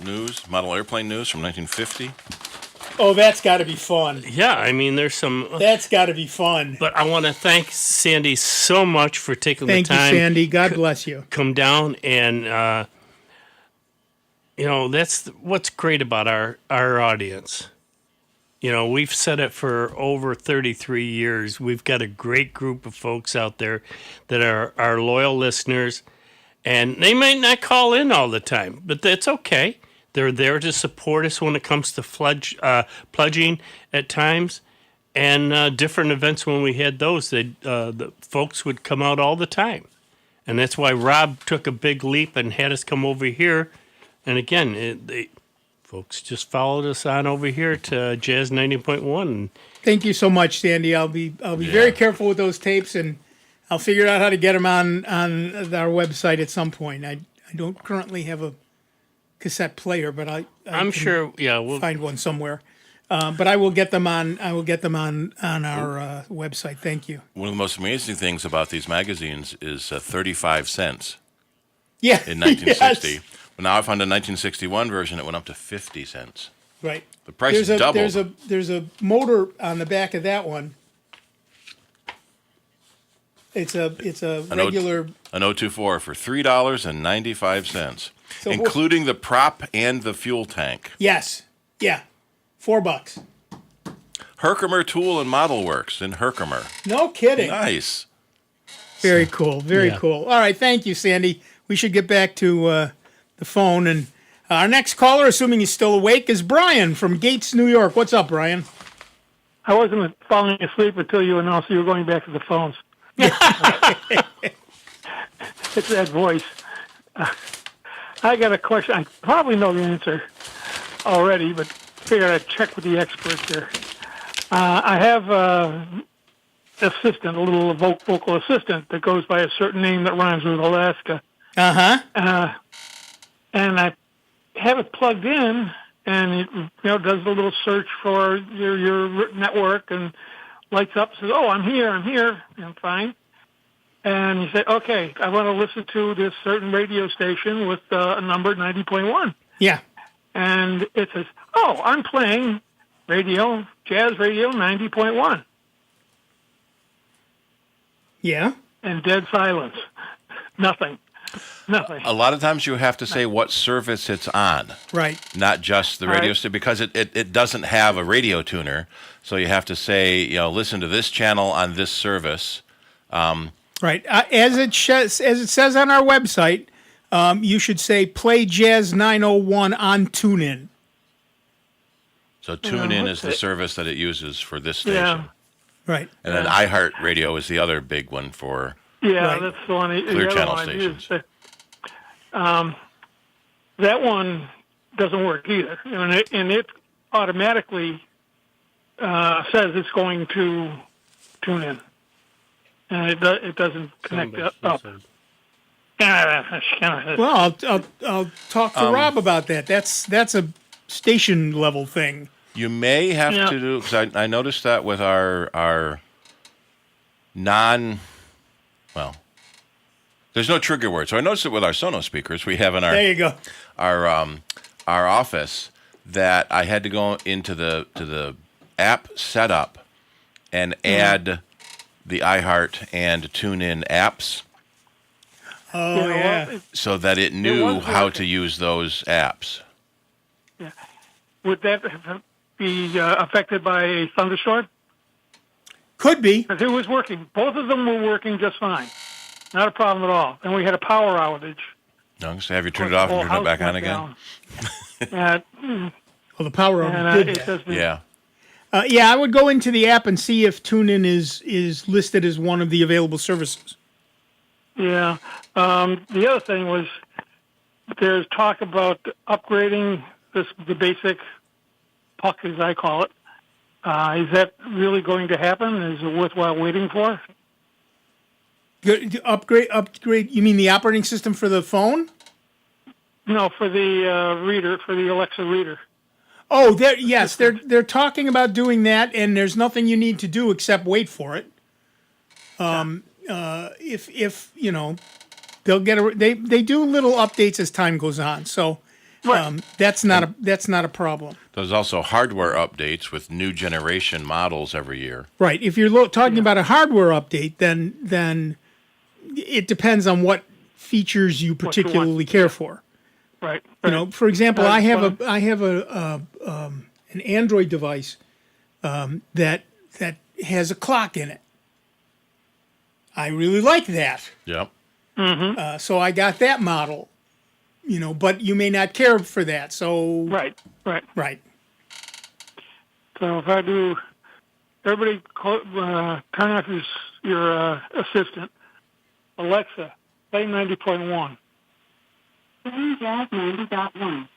airplane news from 1950. Oh, that's got to be fun. Yeah, I mean, there's some. That's got to be fun. But I want to thank Sandy so much for taking Thank the time. you, Sandy. God bless you. Come down and, that's what's great about our audience. We've said it for over 33 years. We've got a great group of folks out there that are our loyal listeners, and they might not call in all the time, but that's okay. They're there to support us when it comes to pledging at times, and different events when we had those. The folks would come out all the time, and that's why Rob took a big leap and had us come over here. And again, folks just followed us on over here to Jazz 90.1. Thank you so much, Sandy. I'll be very careful with those tapes, and I'll figure out how to get them on our website at some point. I don't currently have a cassette player, but I'm sure. Yeah, we'll find one somewhere. But I will get them on. I will get them on our website. Thank you. One of the most amazing things about these magazines is 35 cents. Yeah. In 1960. Yes. But now I found a 1961 version. It went up to 50 cents. Right. The price doubled. There's a motor on the back of that one. It's a regular an 024 for $3.95, So including the prop and the fuel tank. Yes. Yeah. $4. Herkimer Tool and Model Works in Herkimer. No kidding. Nice. Very cool. Very cool. All right. Thank you, Sandy. We should get back to the phone. And our next caller, assuming he's still awake, is Brian from Gates, New York. What's up, Brian? I wasn't falling asleep until you announced you were going back to the phones. It's that voice. I got a question. I probably know the answer already, but figured I'd check with the experts here. I have an assistant, a little vocal assistant that goes by a certain name that rhymes with Alaska. Uh-huh. And I have it plugged in, and it does a little search for your network and lights up, says, "Oh, I'm here, and fine." And you say, "Okay, I want to listen to this certain radio station with a number 90.1." Yeah. And it says, "Oh, I'm playing jazz radio 90.1." Yeah. And dead silence. Nothing. A lot of times you have to say what service it's on. Right. Not just the radio station, because it doesn't have a radio tuner. So you have to say, listen to this channel on this service. Right. As it says on our website, you should say play Jazz 901 on TuneIn. So TuneIn is the service that it uses for this station. Yeah. Right. And then iHeartRadio is the other big one for that's the one. Clear the channel one stations. That one doesn't work either, and it automatically says it's going to tune in, and it doesn't connect up. Well, I'll talk to Rob about that. That's a station level thing. You may have to do, because I noticed that with our there's no trigger word. So I noticed it with our Sonos speakers we have in our there you go. our office, that I had to go into the app setup and add the iHeart and TuneIn apps. Oh yeah. So that it knew how to use those apps. Yeah. Would that be affected by a thunderstorm? Could be. Because it was working. Both of them were working just fine. Not a problem at all. And we had a power outage. No, so have you turned it off and turned it back on again? Well, the power outage did that. Yeah. Yeah, I would go into the app and see if TuneIn is listed as one of the available services. Yeah. The other thing was there's talk about upgrading the basic puck, as I call it. Is that really going to happen? Is it worthwhile waiting for? Good, upgrade. You mean the operating system for the phone? No, for the reader, for the Alexa reader. Oh, they're talking about doing that, and there's nothing you need to do except wait for it. If you know, they'll get they do little updates as time goes on, so that's not a problem. There's also hardware updates with new generation models every year. Right. If you're talking about a hardware update, then it depends on what features you particularly care for. Right. You know, for example, I have an Android device that has a clock in it. I really like that. Yep. Mm-hmm. So I got that model. You know, but you may not care for that. So right. So if I do, everybody turn off your assistant. Alexa, play 90.1. Play Jazz 90.1.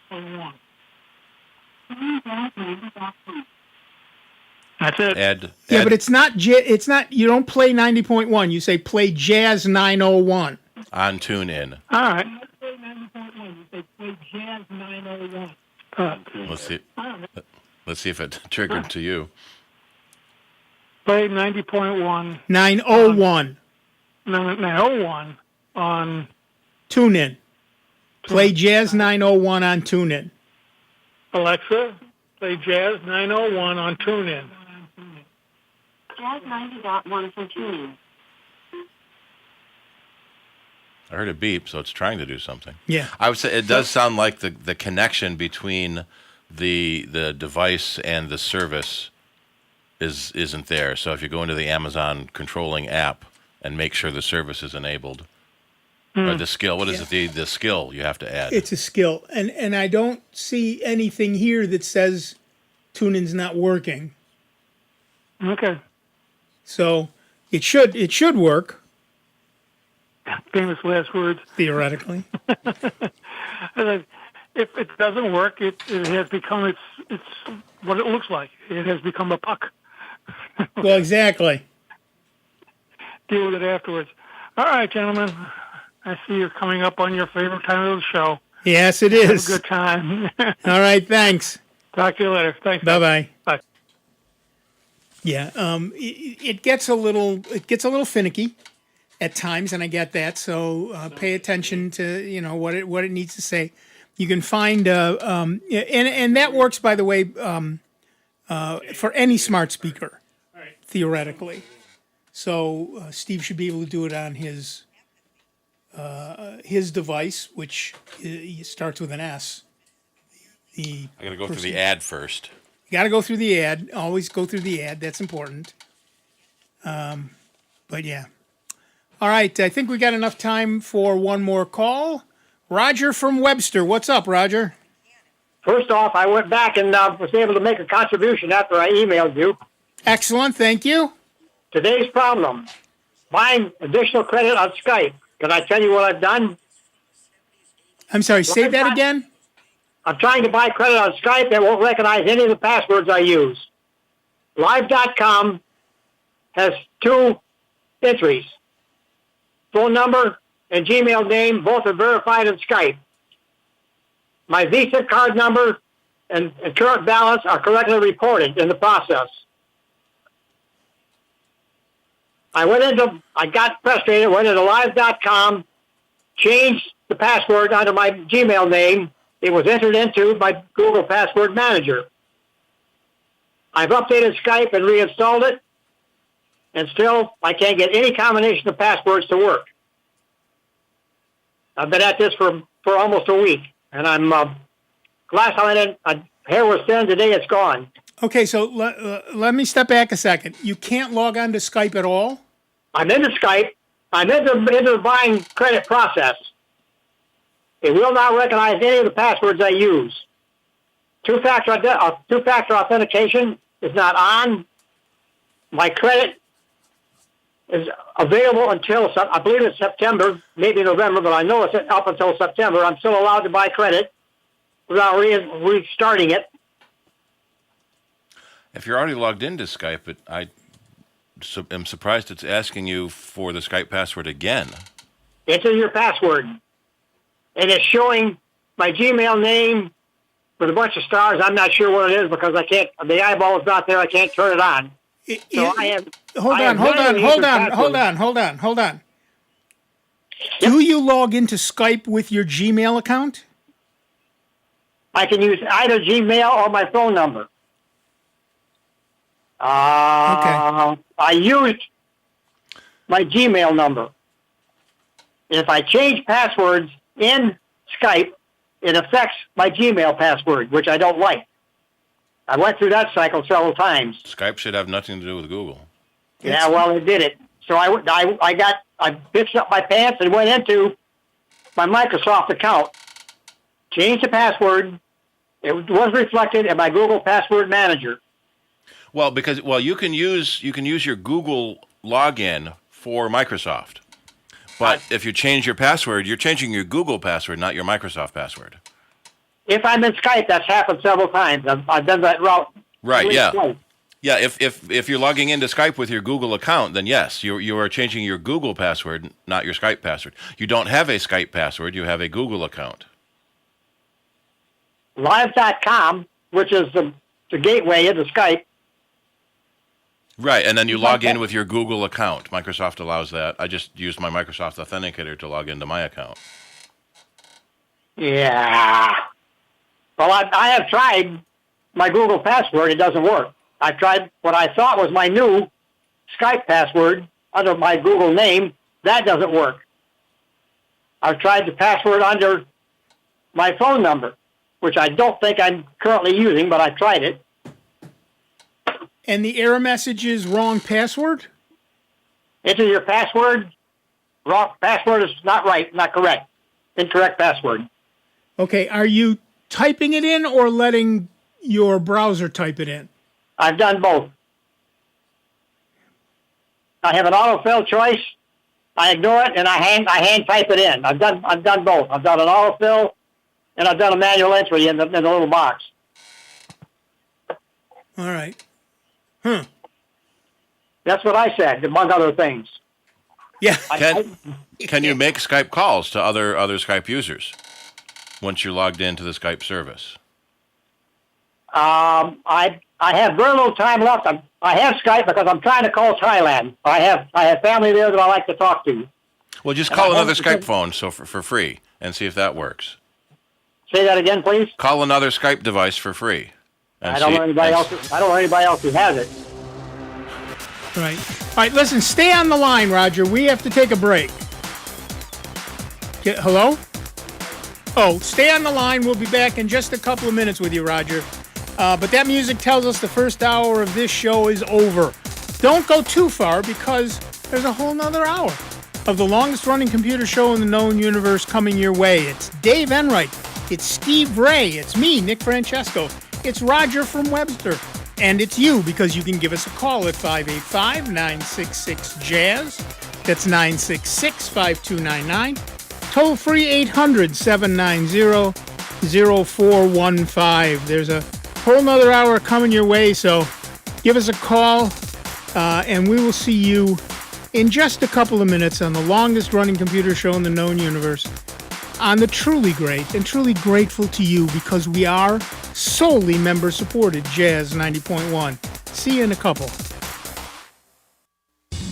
Play Jazz 90.1. That's it. Ed. Yeah, but it's not. You don't play 90.1. You say play Jazz 901 on TuneIn. All right. Play 90.1. You say play Jazz 901. Let's see if it triggered to you. Play 90.1. 901. 901 on TuneIn. Play Jazz 901 on TuneIn. Alexa, play Jazz 901 on TuneIn. Jazz 90.1 for TuneIn. I heard a beep, so it's trying to do something. Yeah. I would say it does sound like the connection between the device and the service isn't there. So if you go into the Amazon controlling app and make sure the service is enabled, or the skill, what is it? The skill you have to add. It's a skill, and I don't see anything here that says TuneIn's not working. Okay. So it should work. Famous last words. Theoretically. If it doesn't work, it has become it's what it looks like. It has become a puck. Well, exactly. Deal with it afterwards. All right, gentlemen. I see you're coming up on your favorite time of the show. Yes, it is. Have a good time. All right, thanks. Talk to you later. Thanks. Bye-bye. Bye. Yeah, it gets a little finicky at times, and I get that. So pay attention to what it needs to say. You can find and that works, by the way, for any smart speaker, theoretically. So Steve should be able to do it on his device, which starts with an S. I got to go through the ad first. You got to go through the ad. Always go through the ad. That's important. But yeah. All right. I think we got enough time for one more call. Roger from Webster. What's up, Roger? First off, I went back and was able to make a contribution after I emailed you. Excellent. Thank you. Today's problem, buying additional credit on Skype. Can I tell you what I've done? I'm sorry. Say that again. I'm trying to buy credit on Skype that won't recognize any of the passwords I use. Live.com has two entries. Phone number and Gmail name, both are verified in Skype. My Visa card number and current balance are correctly reported in the process. I got frustrated, went into live.com, changed the password under my Gmail name. It was entered into by Google Password Manager. I've updated Skype and reinstalled it, and still I can't get any combination of passwords to work. I've been at this for almost a week, and I'm last time hair was thin, today it's gone. Okay, so let me step back a second. You can't log on to Skype at all? I'm into Skype. I'm into the buying credit process. It will not recognize any of the passwords I use. two-factor authentication is not on. My credit is available until, I believe it's September, maybe November, but I know it's up until September. I'm still allowed to buy credit without restarting it. If you're already logged into Skype, I am surprised it's asking you for the Skype password again. Enter your password. And it's showing my Gmail name with a bunch of stars. I'm not sure what it is because I can't, the eyeball is not there. I can't turn it on. Hold on. Yep. Do you log into Skype with your Gmail account? I can use either Gmail or my phone number. I used my Gmail number. If I change passwords in Skype, it affects my Gmail password, which I don't like. I went through that cycle several times. Skype should have nothing to do with Google. Yeah, well, it did it. So I fixed up my pants and went into my Microsoft account, changed the password. It was reflected in my Google Password Manager. Well, you can use your Google login for Microsoft, but if you change your password, you're changing your Google password, not your Microsoft password. If I'm in Skype, that's happened several times. I've done that route. Right. Yeah. Twice. Yeah. If you're logging into Skype with your Google account, then yes, you are changing your Google password, not your Skype password. You don't have a Skype password. You have a Google account. Live.com, which is the gateway into Skype. Right, and then you log in with your Google account. Microsoft allows that. I just used my Microsoft Authenticator to log into my account. Yeah. Well, I have tried my Google password. It doesn't work. I've tried what I thought was my new Skype password under my Google name. That doesn't work. I've tried the password under my phone number, which I don't think I'm currently using, but I've tried it. And the error message is wrong password? Enter your password. Wrong password is not right, not correct. Incorrect password. Okay, are you typing it in or letting your browser type it in? I've done both. I have an autofill choice. I ignore it and I hand type it in. I've done both. I've done an autofill and I've done a manual entry in the little box. All right. That's what I said, among other things. Yeah. Can you make Skype calls to other Skype users once you're logged into the Skype service? I have very little time left. I have Skype because I'm trying to call Thailand. I have family there that I like to talk to. Well, just call another Skype phone for free and see if that works. Say that again, please. Call another Skype device for free. I don't know anybody else who has it. Right. All right, listen, stay on the line, Roger. We have to take a break. Hello? Oh, stay on the line. We'll be back in just a couple of minutes with you, Roger. But that music tells us the first hour of this show is over. Don't go too far because there's a whole nother hour of the longest running computer show in the known universe coming your way. It's Dave Enright. It's Steve Ray. It's me, Nick Francesco. It's Roger from Webster. And it's you because you can give us a call at 585-966-JAZZ. That's 966-5299. Toll free 800-790-0415. There's a whole nother hour coming your way, so give us a call and we will see you in just a couple of minutes on the longest running computer show in the known universe on the Truly Great and truly grateful to you because we are solely member supported Jazz 90.1. See you in a couple.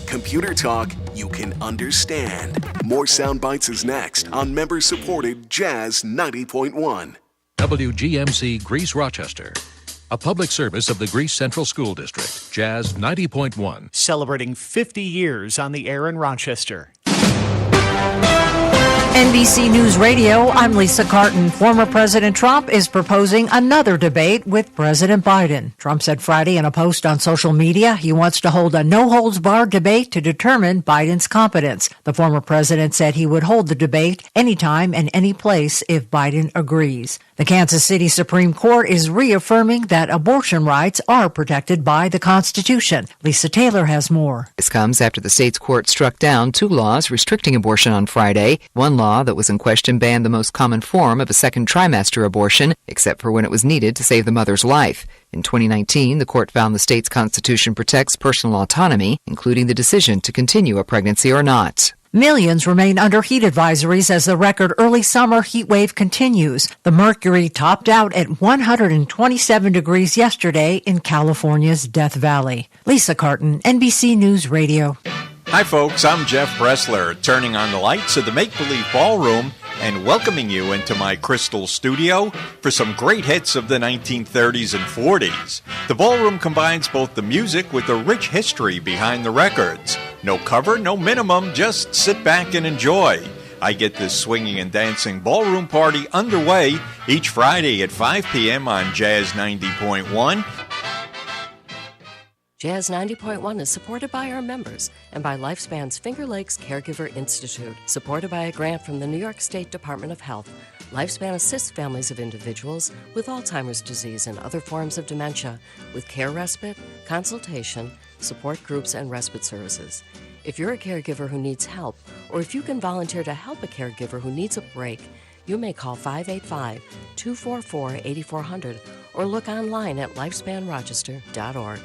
Computer talk you can understand. More Sound Bites is next on member supported Jazz 90.1. WGMC Greece Rochester. A public service of the Greece Central School District, Jazz 90.1. Celebrating 50 years on the air in Rochester. NBC News Radio, I'm Lisa Carton. Former President Trump is proposing another debate with President Biden. Trump said Friday in a post on social media he wants to hold a no-holds-barred debate to determine Biden's competence. The former president said he would hold the debate anytime and any place if Biden agrees. The Kansas City Supreme Court is reaffirming that abortion rights are protected by the Constitution. Lisa Taylor has more. This comes after the state's court struck down 2 laws restricting abortion on Friday. One law that was in question banned the most common form of a second trimester abortion, except for when it was needed to save the mother's life. In 2019, the court found the state's constitution protects personal autonomy, including the decision to continue a pregnancy or not. Millions remain under heat advisories as the record early summer heat wave continues. The mercury topped out at 127 degrees yesterday in California's Death Valley. Lisa Carton, NBC News Radio. Hi, folks. I'm Jeff Bressler, turning on the lights of the Make Believe Ballroom and welcoming you into my crystal studio for some great hits of the 1930s and 40s. The ballroom combines both the music with the rich history behind the records. No cover, no minimum, just sit back and enjoy. I get this swinging and dancing ballroom party underway each Friday at 5 p.m. on Jazz 90.1. Jazz 90.1 is supported by our members and by Lifespan's Finger Lakes Caregiver Institute, supported by a grant from the New York State Department of Health. Lifespan assists families of individuals with Alzheimer's disease and other forms of dementia with care respite, consultation, support groups, and respite services. If you're a caregiver who needs help, or if you can volunteer to help a caregiver who needs a break, you may call 585-244-8400 or look online at lifespanrochester.org.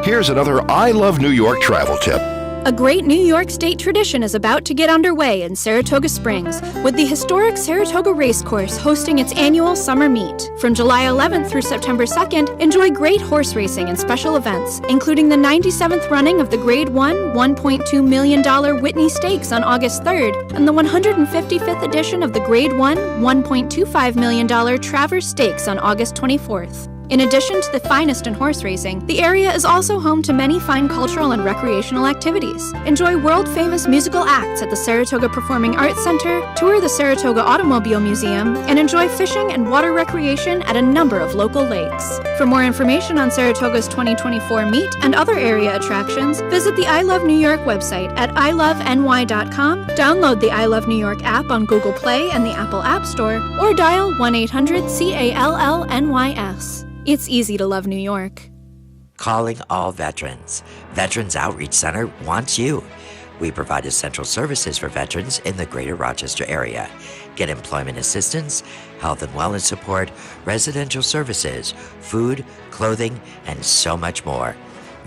Here's another I Love New York travel tip. A great New York State tradition is about to get underway in Saratoga Springs, with the historic Saratoga Racecourse hosting its annual summer meet. From July 11th through September 2nd, enjoy great horse racing and special events, including the 97th running of the Grade 1 $1.2 million Whitney Stakes on August 3rd, and the 155th edition of the Grade 1 $1.25 million Travers Stakes on August 24th. In addition to the finest in horse racing, the area is also home to many fine cultural and recreational activities. Enjoy world-famous musical acts at the Saratoga Performing Arts Center, tour the Saratoga Automobile Museum, and enjoy fishing and water recreation at a number of local lakes. For more information on Saratoga's 2024 meet and other area attractions, visit the I Love New York website at iloveny.com, download the I Love New York app on Google Play and the Apple App Store, or dial 1-800-CALLNYS. It's easy to love New York. Calling all veterans. Veterans Outreach Center wants you. We provide essential services for veterans in the greater Rochester area. Get employment assistance, health and wellness support, residential services, food, clothing, and so much more.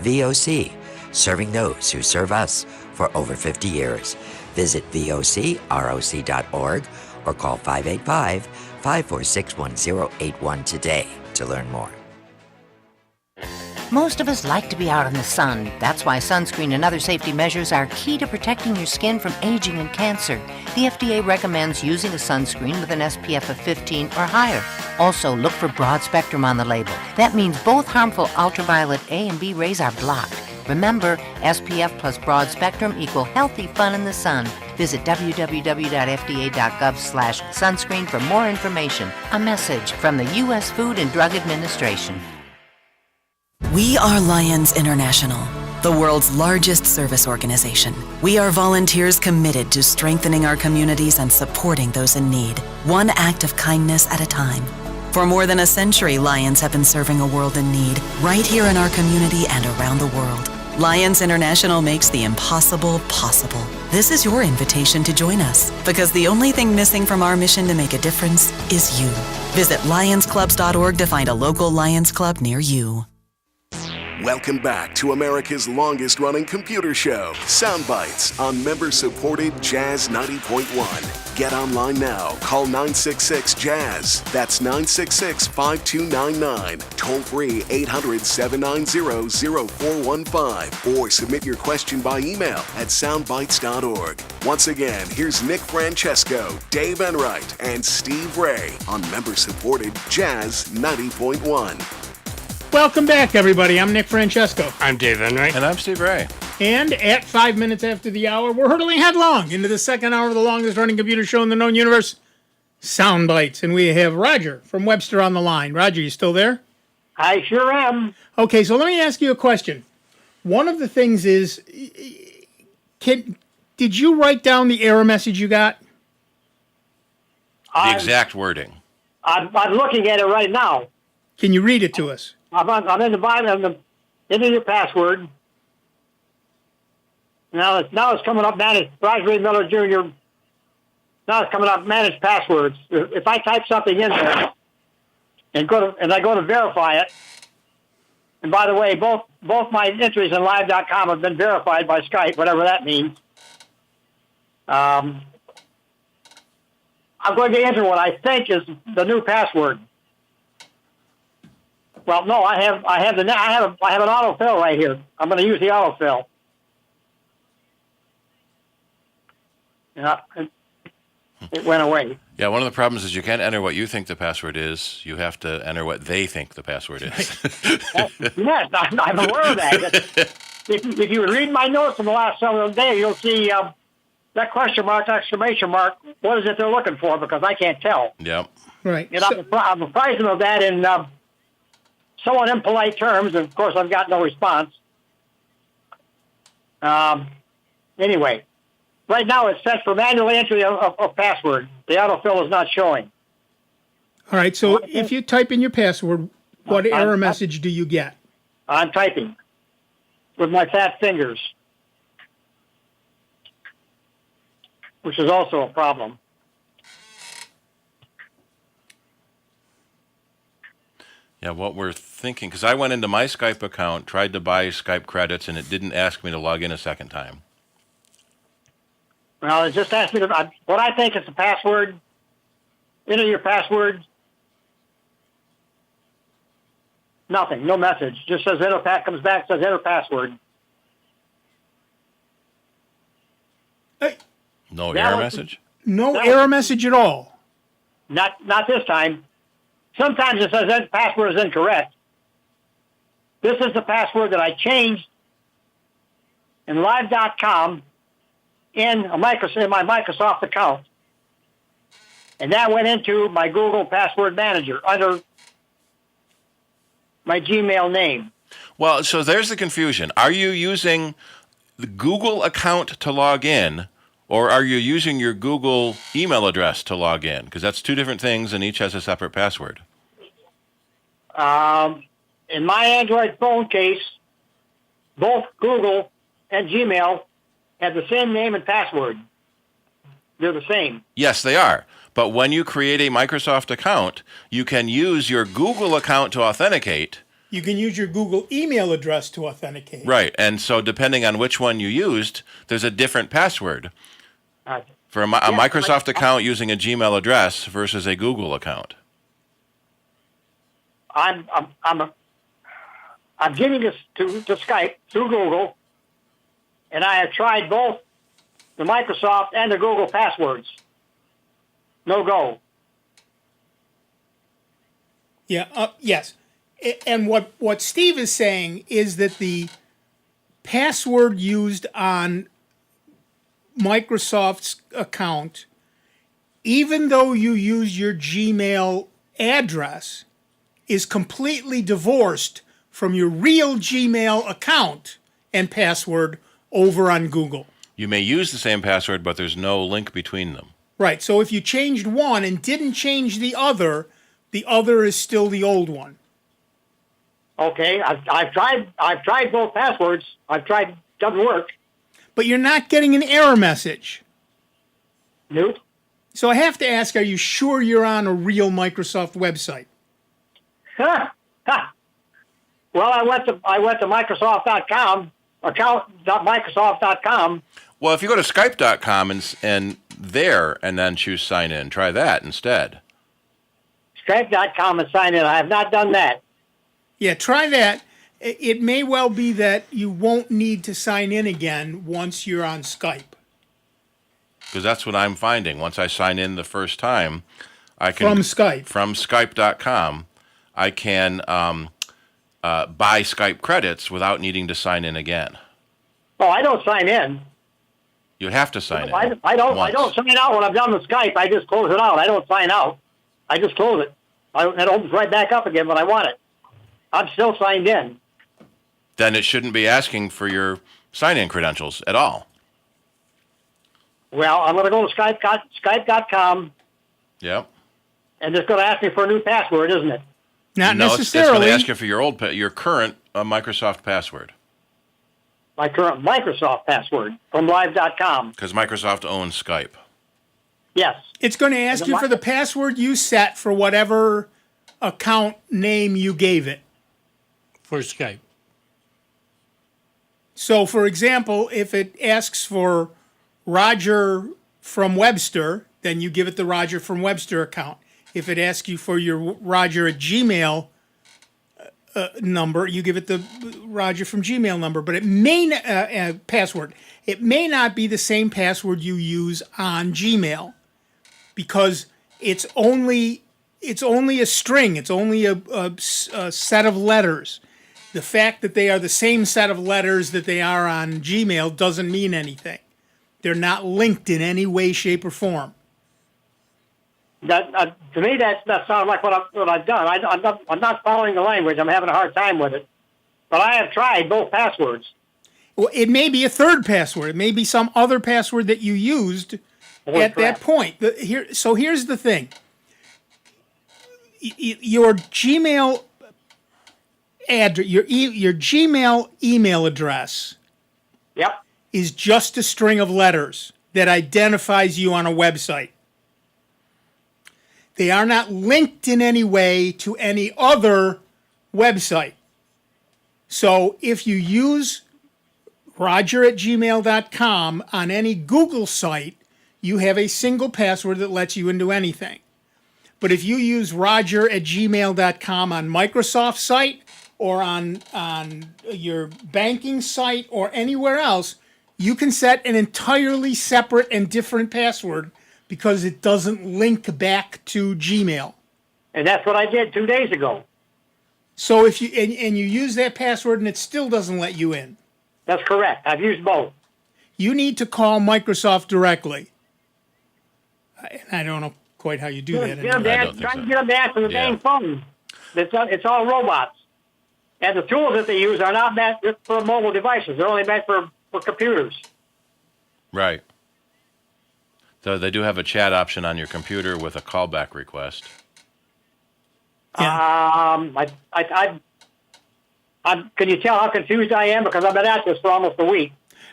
VOC, serving those who serve us for over 50 years. Visit vocroc.org or call 585-546-1081 today to learn more. Most of us like to be out in the sun. That's why sunscreen and other safety measures are key to protecting your skin from aging and cancer. The FDA recommends using a sunscreen with an SPF of 15 or higher. Also, look for broad spectrum on the label. That means both harmful ultraviolet A and B rays are blocked. Remember, SPF plus broad spectrum equal healthy fun in the sun. Visit www.fda.gov/sunscreen for more information. A message from the U.S. Food and Drug Administration. We are Lions International, the world's largest service organization. We are volunteers committed to strengthening our communities and supporting those in need, one act of kindness at a time. For more than a century, Lions have been serving a world in need, right here in our community and around the world. Lions International makes the impossible possible. This is your invitation to join us, because the only thing missing from our mission to make a difference is you. Visit lionsclubs.org to find a local Lions Club near you. Welcome back to America's longest-running computer show, SoundBytes, on member-supported Jazz 90.1. Get online now. Call 966-JAZZ. That's 966-5299. Toll-free 800-790-0415. Or submit your question by email at soundbytes.org. Once again, here's Nick Francesco, Dave Enright, and Steve Ray on member-supported Jazz 90.1. Welcome back, everybody. I'm Nick Francesco. I'm Dave Enright. And I'm Steve Ray. And at 5 minutes after the hour, we're hurtling headlong into the second hour of the longest-running computer show in the known universe, SoundBytes. And we have Roger from Webster on the line. Roger, you still there? I sure am. Okay, so let me ask you a question. One of the things is, Did you write down the error message you got? The exact wording. I'm looking at it right now. Can you read it to us? I'm in the bottom. Enter your password. Now it's coming up. Manage Roger Miller Jr. Now it's coming up. Manage passwords. If I type something in there and I go to verify it. And by the way, both my entries in live.com have been verified by Skype, whatever that means. I'm going to enter what I think is the new password. Well, no, I have an autofill right here. I'm going to use the autofill. Yeah, it went away. Yeah, one of the problems is you can't enter what you think the password is. You have to enter what they think the password is. Yes, I'm aware of that. If you read my notes from the last several days, you'll see that question mark, exclamation mark. What is it they're looking for? Because I can't tell. Yep. Right. And I'm apprised them of that in somewhat impolite terms. And of course, I've got no response. Anyway, right now it's set for manual entry of password. The autofill is not showing. All right, so if you type in your password, what error message do you get? I'm typing with my fat fingers, which is also a problem. Yeah, what we're thinking, because I went into my Skype account, tried to buy Skype credits, and it didn't ask me to log in a second time. Well, it just asked me what I think is the password. Enter your password. Nothing, no message. Just says enter, comes back, says enter password. No error message? No error message at all. Not this time. Sometimes it says that password is incorrect. This is the password that I changed in live.com in my Microsoft account. And that went into my Google Password Manager under my Gmail name. Well, so there's the confusion. Are you using the Google account to log in, or are you using your Google email address to log in? Because that's two different things, and each has a separate password. In my Android phone case, both Google and Gmail have the same name and password. They're the same. Yes, they are. But when you create a Microsoft account, you can use your Google account to authenticate. You can use your Google email address to authenticate. Right. And so depending on which one you used, there's a different password. For a Microsoft account using a Gmail address versus a Google account. I'm giving this to Skype through Google, and I have tried both the Microsoft and the Google passwords. No go. Yeah. Yes. And what Steve is saying is that the password used on Microsoft's account, even though you use your Gmail address, is completely divorced from your real Gmail account and password over on Google. You may use the same password, but there's no link between them. Right. So if you changed one and didn't change the other is still the old one. Okay, I've tried both passwords. Doesn't work. But you're not getting an error message. Nope. So I have to ask, are you sure you're on a real Microsoft website? Well, I went to Microsoft.com, account.microsoft.com. Well, if you go to Skype.com and there and then choose sign in, try that instead. Skype.com and sign in. I have not done that. Yeah, try that. It may well be that you won't need to sign in again once you're on Skype. Because that's what I'm finding. Once I sign in the first time, I can... From Skype. From Skype.com, I can buy Skype credits without needing to sign in again. Oh, I don't sign in. You have to sign in. I don't sign out when I'm done with Skype. I just close it out. I don't sign out. I just close it. It opens right back up again when I want it. I'm still signed in. Then it shouldn't be asking for your sign-in credentials at all. Well, I'm going to go to Skype.com, Yep. and it's going to ask me for a new password, isn't it? Not no, necessarily. It's going to ask you for your current Microsoft password. My current Microsoft password from live.com. Because Microsoft owns Skype. Yes. It's going to ask you for the password you set for whatever account name you gave it. For Skype. So, for example, if it asks for Roger from Webster, then you give it the Roger from Webster account. If it asks you for your Roger at Gmail number, you give it the Roger from Gmail number. But it may password. It may not be the same password you use on Gmail, because it's only a string. It's only a set of letters. The fact that they are the same set of letters that they are on Gmail doesn't mean anything. They're not linked in any way, shape, or form. To me, that sounds like what I've done. I'm not following the language. I'm having a hard time with it. But I have tried both passwords. Well, it may be a third password. It may be some other password that you used at that point. So here's the thing. Your Gmail address, your Gmail email address, yep, is just a string of letters that identifies you on a website. They are not linked in any way to any other website. So if you use roger@gmail.com on any Google site, you have a single password that lets you into anything. But if you use roger@gmail.com on Microsoft site or on your banking site or anywhere else, you can set an entirely separate and different password because it doesn't link back to Gmail. And that's what I did 2 days ago. So if you and you use that password and it still doesn't let you in. That's correct. I've used both. You need to call Microsoft directly. I don't know quite how you do that. Trying to get them to answer the dang phone. It's all robots. And the tools that they use are not meant for mobile devices. They're only meant for computers. Right. So they do have a chat option on your computer with a callback request. Yeah. Can you tell how confused I am? Because I've been at this for almost a week.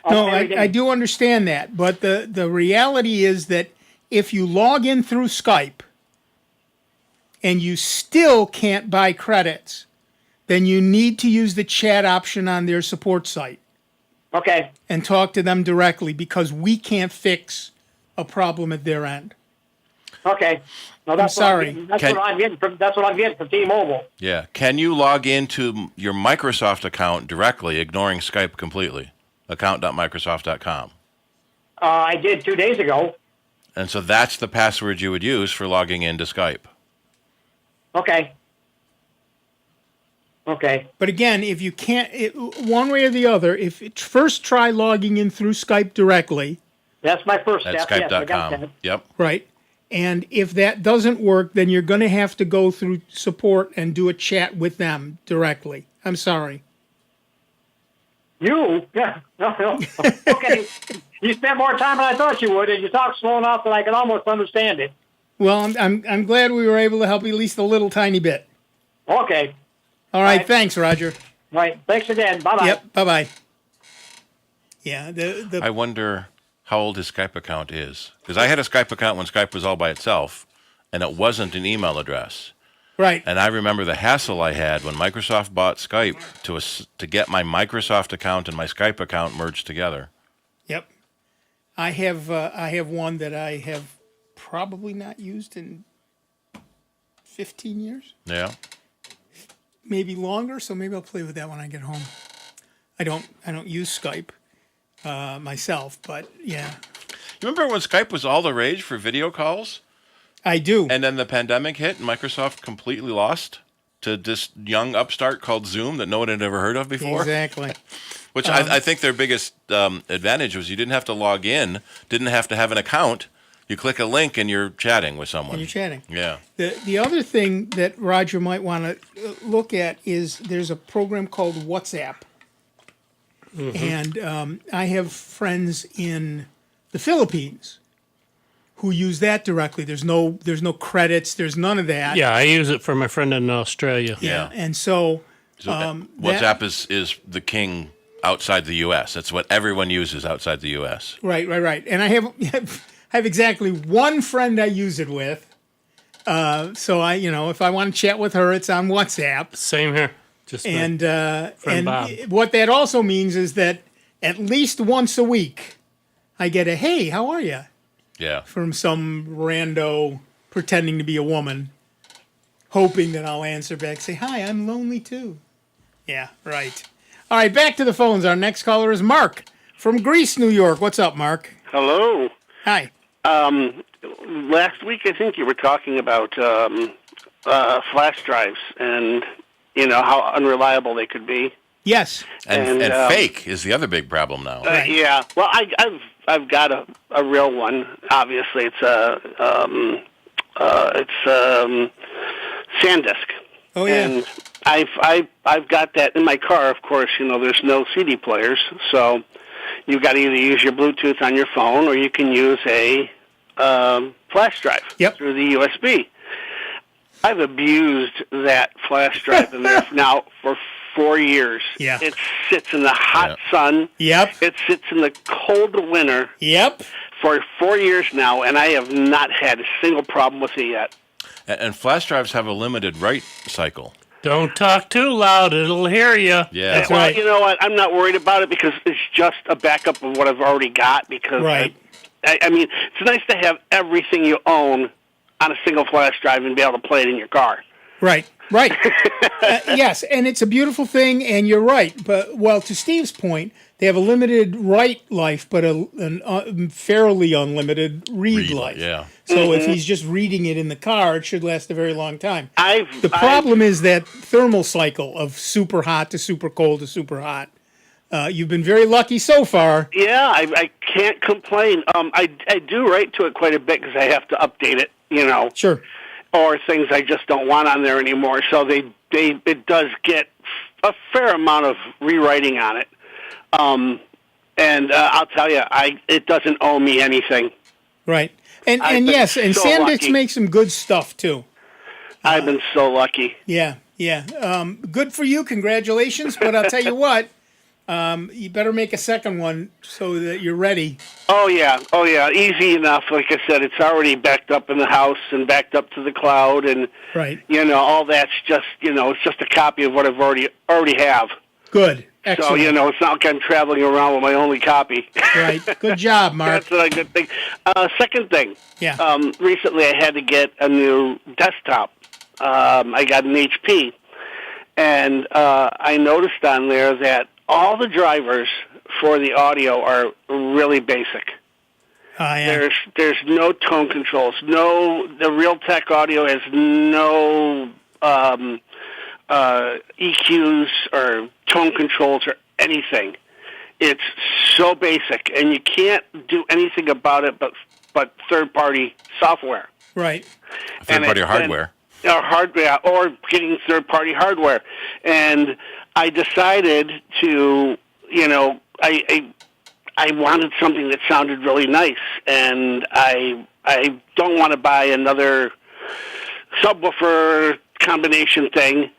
No, I do understand that. But the reality is that if you log in through Skype and you still can't buy credits, then you need to use the chat option on their support site. Okay. And talk to them directly, because we can't fix a problem at their end. Okay. No, that's I'm sorry. That's what I'm getting from T-Mobile. Yeah. Can you log into your Microsoft account directly, ignoring Skype completely? Account.microsoft.com. I did 2 days ago. And so that's the password you would use for logging into Skype. Okay. Okay. But again, if you can't, one way or the other, first try logging in through Skype directly. That's my first At step. Skype.com. Yes, I got that. Yep. Right. And if that doesn't work, then you're going to have to go through support and do a chat with them directly. I'm sorry. You? Yeah. No. Okay. You spent more time than I thought you would, and you talk slow enough that I can almost understand it. Well, I'm glad we were able to help you at least a little tiny bit. Okay. All right. Thanks, Roger. All right. Thanks again. Bye-bye. Yep. Bye-bye. Yeah. I wonder how old his Skype account is. Because I had a Skype account when Skype was all by itself, and it wasn't an email address. Right. And I remember the hassle I had when Microsoft bought Skype to get my Microsoft account and my Skype account merged together. Yep. I have one that I have probably not used in 15 years. Yeah. Maybe longer, so maybe I'll play with that when I get home. I don't use Skype myself, but yeah. You remember when Skype was all the rage for video calls? I do. And then the pandemic hit and Microsoft completely lost to this young upstart called Zoom that no one had ever heard of before. Exactly. Which I think their biggest advantage was you didn't have to log in, didn't have to have an account. You click a link and you're chatting with someone. And you're chatting. Yeah. The other thing that Roger might want to look at is there's a program called WhatsApp. Mm-hmm. And I have friends in the Philippines who use that directly. There's no credits. There's none of that. Yeah, I use it for my friend in Australia. Yeah. And so WhatsApp is the king outside the U.S. That's what everyone uses outside the U.S. Right. And I have exactly one friend I use it with. So I, if I want to chat with her, it's on WhatsApp. Same here. Just and Bob. what that also means is that at least once a week, I get a "Hey, how are you?" Yeah. from some rando pretending to be a woman, hoping that I'll answer back, say, "Hi, I'm lonely too." Yeah, right. All right, back to the phones. Our next caller is Mark from Greece, New York. What's up, Mark? Hello. Hi. Last week, I think you were talking about flash drives and how unreliable they could be. Yes. And fake is the other big problem now. Yeah. Well, I've got a real one. Obviously, it's SanDisk. Oh yeah. And I've got that in my car. Of course, there's no CD players, so you've got to either use your Bluetooth on your phone or you can use a flash drive through the USB. I've abused that flash drive in there now for 4 years. Yeah. It sits in the hot sun. Yep. It sits in the cold winter. Yep. For 4 years now, and I have not had a single problem with it yet. And flash drives have a limited write cycle. Don't talk too loud; it'll hear you. Yeah. That's right. You know what? I'm not worried about it because it's just a backup of what I've already got. Because I mean, it's nice to have everything you own on a single flash drive and be able to play it in your car. Right. Yes, and it's a beautiful thing, and you're right. But, to Steve's point, they have a limited write life, but a fairly unlimited read life. Yeah. So if he's just reading it in the car, it should last a very long time. The problem is that thermal cycle of super hot to super cold to super hot. You've been very lucky so far. Yeah, I can't complain. I do write to it quite a bit because I have to update it, Sure. Or things I just don't want on there anymore. So it does get a fair amount of rewriting on it. And I'll tell you, it doesn't owe me anything. Right. And yes, and so SanDisk lucky. makes some good stuff too. I've been so lucky. Yeah. Good for you. Congratulations. But I'll tell you what, you better make a second one so that you're ready. Oh yeah. Easy enough. Like I said, it's already backed up in the house and backed up to the cloud, and right. All that's just it's just a copy of what I've already have. Good. Excellent. So it's not like I'm traveling around with my only copy. Right. Good job, Mark. That's a good thing. Second thing. Yeah. Recently, I had to get a new desktop. I got an HP, and I noticed on there that all the drivers for the audio are really basic. Yeah. There's no tone controls. The RealTek audio has no EQs or tone controls or anything. It's so basic, and you can't do anything about it but third-party software. Right. Third-party hardware. Or getting third-party hardware. And I decided to, I wanted something that sounded really nice, and I don't want to buy another subwoofer combination thing.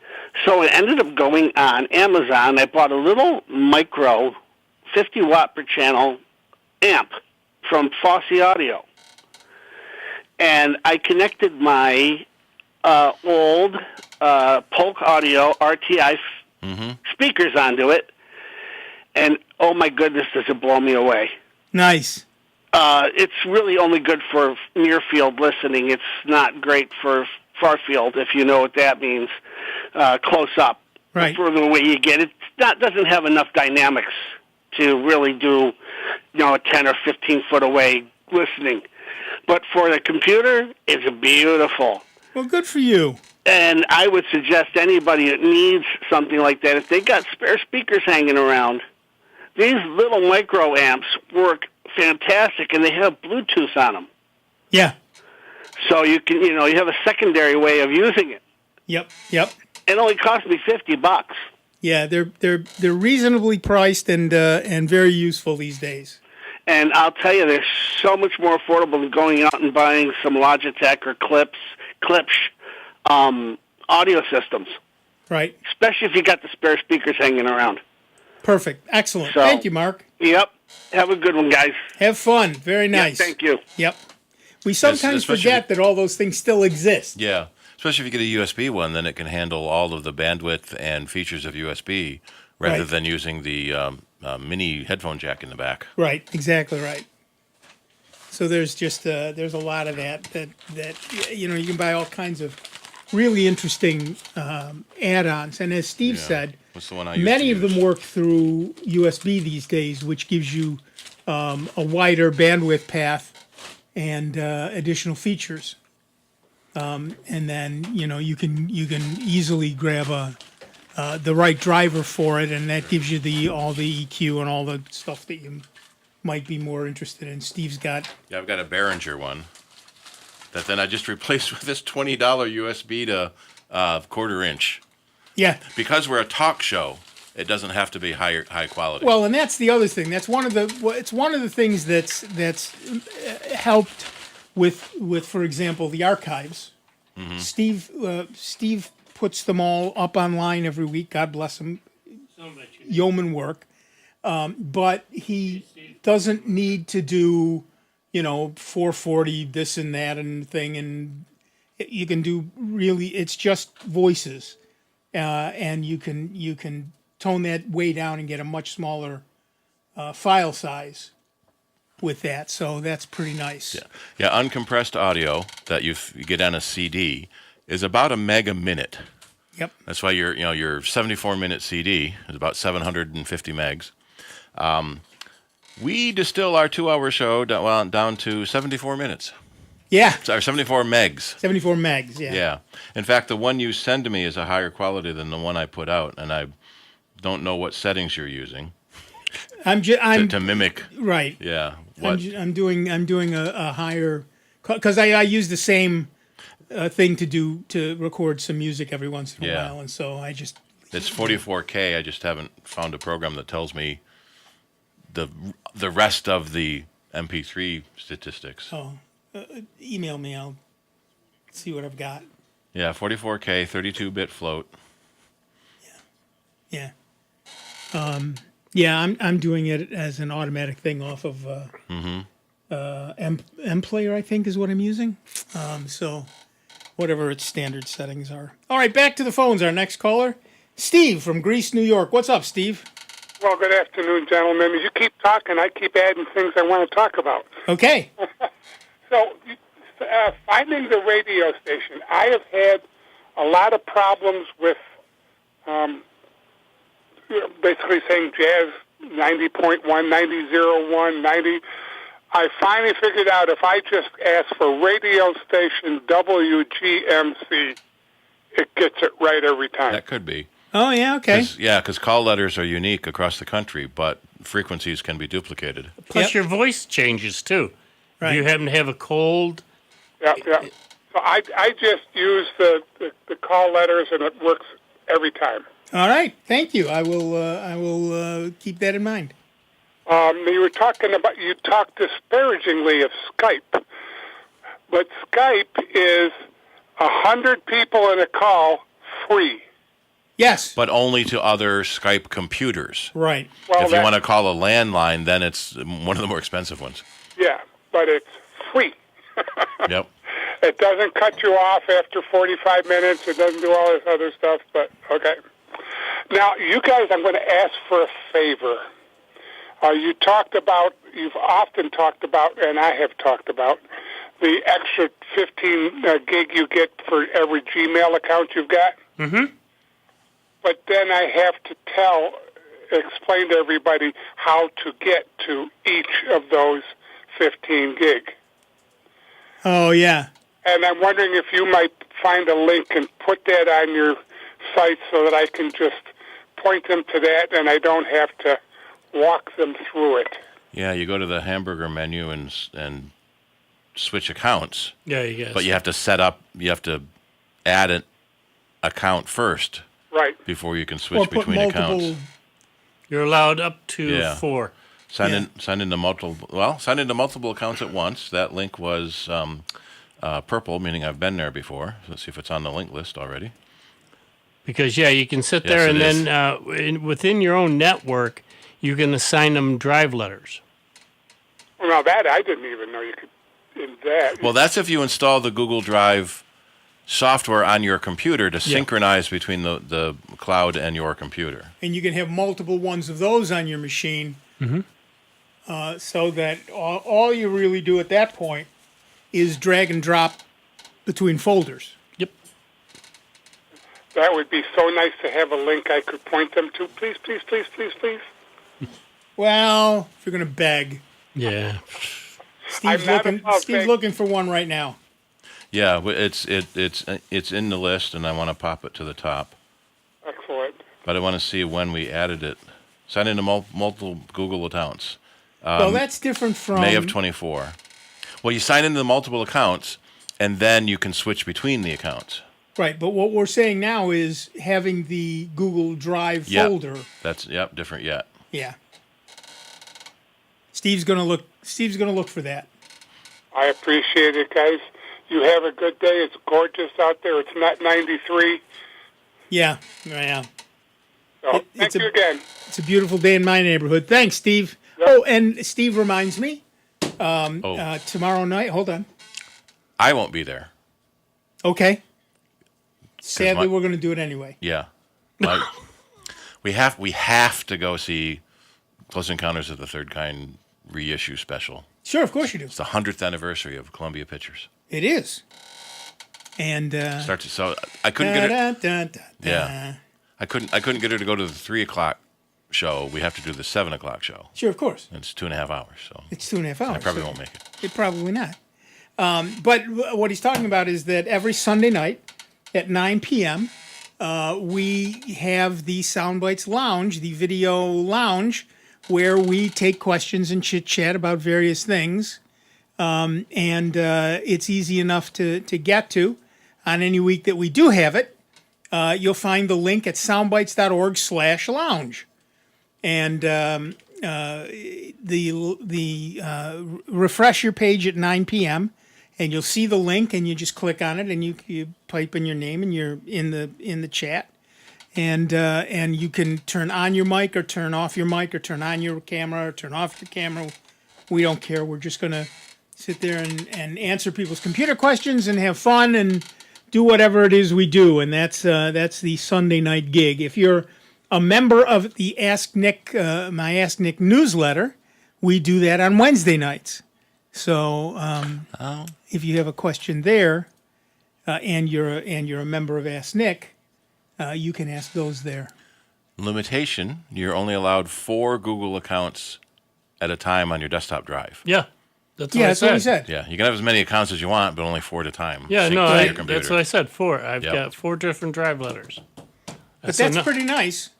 So I ended up going on Amazon. I bought a little micro 50 watt per channel amp from Fosse Audio. And I connected my old Polk Audio RTI speakers onto it. And oh my goodness, does it blow me away. Nice. It's really only good for near field listening. It's not great for far field, if you know what that means, close up. Right. The further away you get, it doesn't have enough dynamics to really do, a 10 or 15 foot away listening. But for the computer, it's beautiful. Well, good for you. And I would suggest anybody that needs something like that, if they got spare speakers hanging around, these little micro amps work fantastic, and they have Bluetooth on them. Yeah. So you can, you have a secondary way of using it. Yep. It only cost me $50. Yeah, they're reasonably priced and very useful these days. And I'll tell you, there's so much more affordable than going out and buying some Logitech or Klipsch audio systems. Right. Especially if you got the spare speakers hanging around. Perfect. Excellent. So, thank you, Mark. Yep. Have a good one, guys. Have fun. Very nice. Yep, thank you. Yep. We sometimes forget that all those things still exist. Yeah. Especially if you get a USB one, then it can handle all of the bandwidth and features of USB rather Right. than using the mini headphone jack in the back. Right. Exactly right. So there's just there's a lot of that you know, you can buy all kinds of really interesting add-ons. And as Steve said, What's the one I used many to of use? them work through USB these days, which gives you a wider bandwidth path and additional features. And then, you know, you can easily grab the right driver for it, and that gives you all the EQ and all the stuff that you might be more interested in. Steve's got... Yeah, I've got a Behringer one that then I just replaced with this $20 USB to quarter inch. Yeah. Because we're a talk show, it doesn't have to be high quality. Well, and that's the other thing. It's one of the things that's helped with for example, the archives. Mm-hmm. Steve puts them all up online every week. God bless him. Yeoman work. But he doesn't need to do, 440 this and that and thing, and you can do really. It's just voices, and you can tone that way down and get a much smaller file size with that. So that's pretty nice. Yeah, uncompressed audio that you get on a CD is about a meg a minute. Yep. That's why your 74-minute CD is about 750 megs. We distill our 2-hour show down to 74 minutes. Yeah. Sorry, 74 megs. 74 megs, yeah. Yeah. In fact, the one you send to me is a higher quality than the one I put out, and I don't know what settings you're using. I'm to mimic. Right. Yeah. What? I'm doing a higher, because I use the same thing to record some music every once in a while, and so I just. It's 44K. I just haven't found a program that tells me the rest of the MP3 statistics. Oh, email me. I'll see what I've got. Yeah, 44K, 32-bit float. Yeah. Yeah, I'm doing it as an automatic thing off of M Player, I think is what I'm using. So whatever its standard settings are. All right, back to the phones. Our next caller, Steve from Greece, New York. What's up, Steve? Well, good afternoon, gentlemen. As you keep talking, I keep adding things I want to talk about. Okay. So, finding the radio station, I have had a lot of problems with basically saying jazz 90.1, 90.01, 90. I finally figured out if I just ask for radio station WGMC, it gets it right every time. That could be. Oh, yeah, okay. Because call letters are unique across the country, but frequencies can be duplicated. Plus, your voice changes, too. Right. If you happen to have a cold. Yeah. So I just use the call letters, and it works every time. All right, thank you. I will keep that in mind. You talked disparagingly of Skype, but Skype is 100 people in a call free. Yes. But only to other Skype computers. Right. Well, if you want to call a landline, then it's one of the more expensive ones. Yeah, but it's free. Yep. It doesn't cut you off after 45 minutes. It doesn't do all this other stuff, but okay. Now, you guys, I'm going to ask for a favor. You've often talked about, and I have talked about, the extra 15 gig you get for every Gmail account you've got. Mm-hmm. But then I have to explain to everybody how to get to each of those 15 gig. Oh, yeah. And I'm wondering if you might find a link and put that on your site so that I can just point them to that and I don't have to walk them through it. Yeah, you go to the hamburger menu and switch accounts. Yeah, yes. But you have to add an account first. Right. Before you can switch between accounts. You're allowed up to 4. Sign into multiple accounts at once. That link was purple, meaning I've been there before. Let's see if it's on the link list already. Because, you can sit there and then within your own network, you can assign them drive letters. Well, now that I didn't even know you could in that. Well, that's if you install the Google Drive software on your computer to synchronize between the cloud and your computer. And you can have multiple ones of those on your machine, so that all you really do at that point is drag and drop between folders. Yep. That would be so nice to have a link I could point them to. Please, please, please, please, please. Well, if you're going to beg. Yeah. Steve's looking for one right now. Yeah, it's in the list, and I want to pop it to the top. Excellent. But I want to see when we added it. Sign into multiple Google accounts. Well, that's different from... May of 24. Well, you sign into the multiple accounts, and then you can switch between the accounts. Right, but what we're saying now is having the Google Drive folder. That's different yet. Yeah. Steve's gonna look for that. I appreciate it, guys. You have a good day. It's gorgeous out there. It's not 93. Yeah. So, thank you again. It's a beautiful day in my neighborhood. Thanks, Steve. Yep. Oh, and Steve reminds me, tomorrow night, hold on. I won't be there. Okay. Sadly, we're going to do it anyway. Yeah. We have to go see Close Encounters of the Third Kind reissue special. Sure, of course you do. It's the 100th anniversary of Columbia Pictures. It is. And so I couldn't get her. Yeah. I couldn't get her to go to the 3:00 show. We have to do the 7:00 show. Sure, of course. It's 2.5 hours. So it's 2.5 hours. I probably won't make it. Probably not. But what he's talking about is that every Sunday night at 9 p.m., we have the Soundbites Lounge, the video lounge, where we take questions and chit-chat about various things. And it's easy enough to get to. On any week that we do have it, you'll find the link at soundbites.org/lounge. And refresh your page at 9 p.m., and you'll see the link, and you just click on it, and you pipe in your name, and you're in the chat. And you can turn on your mic or turn off your mic or turn on your camera or turn off your camera. We don't care. We're just going to sit there and answer people's computer questions and have fun and do whatever it is we do. And that's the Sunday night gig. If you're a member of the my Ask Nick newsletter, we do that on Wednesday nights. So if you have a question there and you're a member of Ask Nick, you can ask those there. Limitation: you're only allowed 4 Google accounts at a time on your desktop drive. Yeah, that's what he said. Yeah, you can have as many accounts as you want, but only 4 at a time. Yeah, that's what I said. 4. I've got 4 different drive letters. But that's pretty nice.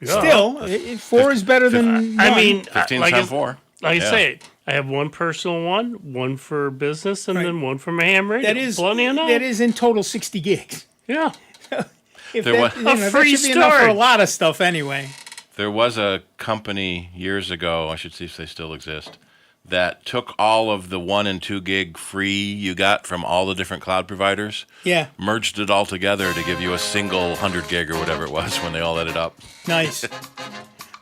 Yeah. Still, 4 is better than none. I mean, 15 times 4. Like I say, I have one personal one for business, and then one for my ham radio. That is plenty enough. That is in total 60 gigs. Yeah. That should be enough for a lot of stuff anyway. There was a company years ago, I should see if they still exist, that took all of the 1 and 2 gig free you got from all the different cloud providers, merged it all together to give you a single 100 gig or whatever it was when they all added up. Nice.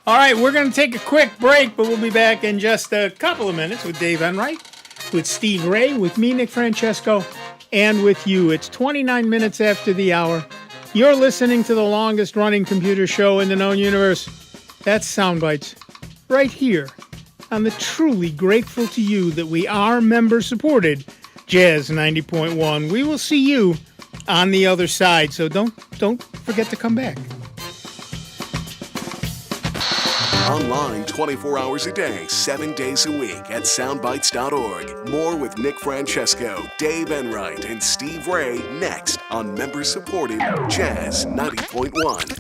All right, we're going to take a quick break, but we'll be back in just a couple of minutes with Dave Enright, with Steve Ray, with me, Nick Francesco, and with you. It's 29 minutes after the hour. You're listening to the longest-running computer show in the known universe. That's Soundbites, right here on the truly grateful to you that we are member-supported Jazz 90.1. We will see you on the other side, so don't forget to come back. Online 24 hours a day, 7 days a week at soundbites.org. More with Nick Francesco, Dave Enright, and Steve Ray next on member-supported Jazz 90.1.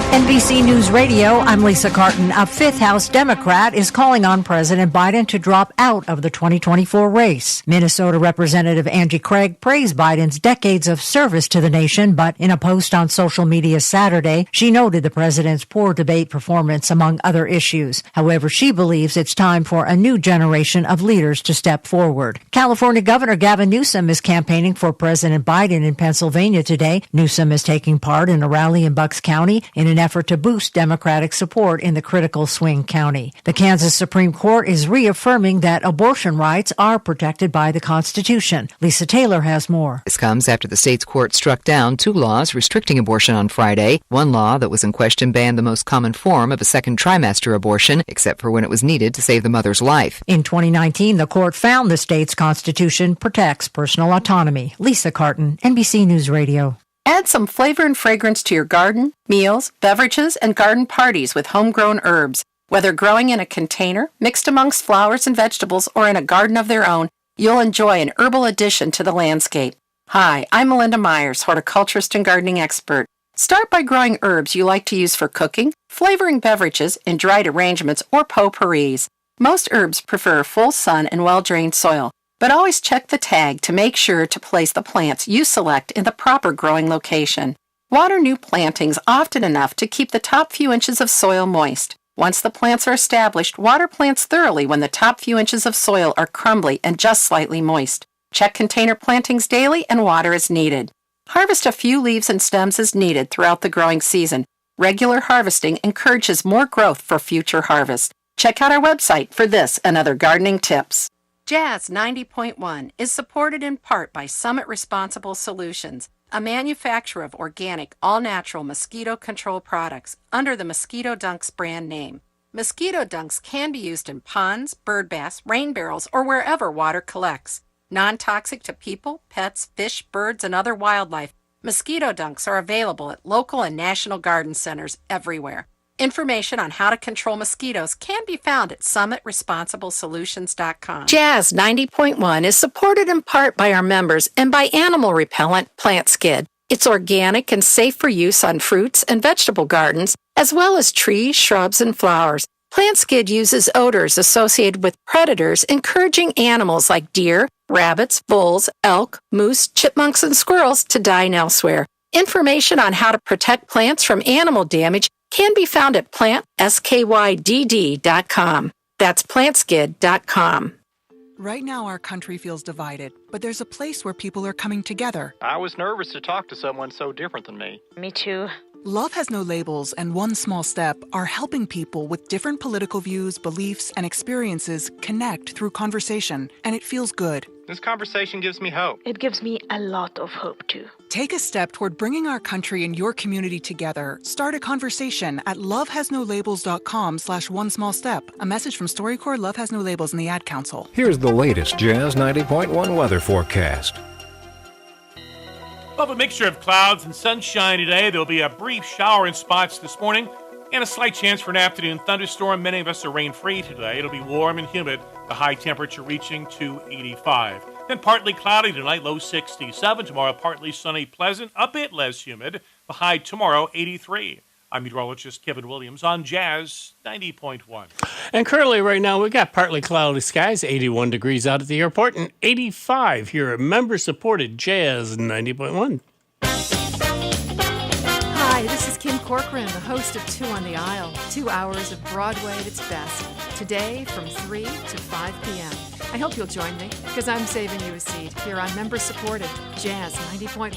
NBC News Radio, I'm Lisa Carton. A fifth House Democrat is calling on President Biden to drop out of the 2024 race. Minnesota Representative Angie Craig praised Biden's decades of service to the nation, but in a post on social media Saturday, she noted the president's poor debate performance among other issues. However, she believes it's time for a new generation of leaders to step forward. California Governor Gavin Newsom is campaigning for President Biden in Pennsylvania today. Newsom is taking part in a rally in Bucks County in an effort to boost Democratic support in the critical swing county. The Kansas Supreme Court is reaffirming that abortion rights are protected by the Constitution. Lisa Taylor has more. This comes after the state's court struck down 2 laws restricting abortion on Friday. One law that was in question banned the most common form of a second trimester abortion, except for when it was needed to save the mother's life. In 2019, the court found the state's constitution protects personal autonomy. Lisa Carton, NBC News Radio. Add some flavor and fragrance to your garden, meals, beverages, and garden parties with homegrown herbs. Whether growing in a container, mixed amongst flowers and vegetables, or in a garden of their own, you'll enjoy an herbal addition to the landscape. Hi, I'm Melinda Myers, horticulturist and gardening expert. Start by growing herbs you like to use for cooking, flavoring beverages, in dried arrangements, or potpourris. Most herbs prefer full sun and well-drained soil, but always check the tag to make sure to place the plants you select in the proper growing location. Water new plantings often enough to keep the top few inches of soil moist. Once the plants are established, water plants thoroughly when the top few inches of soil are crumbly and just slightly moist. Check container plantings daily and water as needed. Harvest a few leaves and stems as needed throughout the growing season. Regular harvesting encourages more growth for future harvest. Check out our website for this and other gardening tips. Jazz 90.1 is supported in part by Summit Responsible Solutions, a manufacturer of organic, all-natural mosquito control products under the Mosquito Dunks brand name. Mosquito Dunks can be used in ponds, bird baths, rain barrels, or wherever water collects. Non-toxic to people, pets, fish, birds, and other wildlife, Mosquito Dunks are available at local and national garden centers everywhere. Information on how to control mosquitoes can be found at summitresponsibleSolutions.com. Jazz 90.1 is supported in part by our members and by animal repellent Plant Skid. It's organic and safe for use on fruits and vegetable gardens, as well as trees, shrubs, and flowers. Plant Skid uses odors associated with predators, encouraging animals like deer, rabbits, bulls, elk, moose, chipmunks, and squirrels to dine elsewhere. Information on how to protect plants from animal damage can be found at plantskydd.com. That's plantskid.com. Right now, our country feels divided, but there's a place where people are coming together. I was nervous to talk to someone so different than me. Me too. Love Has No Labels and One Small Step are helping people with different political views, beliefs, and experiences connect through conversation, and it feels good. This conversation gives me hope. It gives me a lot of hope, too. Take a step toward bringing our country and your community together. Start a conversation at lovehasnolabels.com/onesmallstep. A message from StoryCorps, Love Has No Labels, and the Ad Council. Here's the latest Jazz 90.1 weather forecast. Well, a mixture of clouds and sunshine today. There'll be a brief shower in spots this morning and a slight chance for an afternoon thunderstorm. Many of us are rain-free today. It'll be warm and humid, the high temperature reaching to 85. Then partly cloudy tonight, low 67. Tomorrow, partly sunny, pleasant, a bit less humid. The high tomorrow, 83. I'm meteorologist Kevin Williams on Jazz 90.1. And currently right now, we've got partly cloudy skies, 81 degrees out at the airport, and 85 here at member-supported Jazz 90.1. Hi, this is Kim Corcoran, the host of Two on the Aisle, 2 hours of Broadway at its best. Today from 3 to 5 p.m. I hope you'll join me, because I'm saving you a seat here on member-supported Jazz 90.1.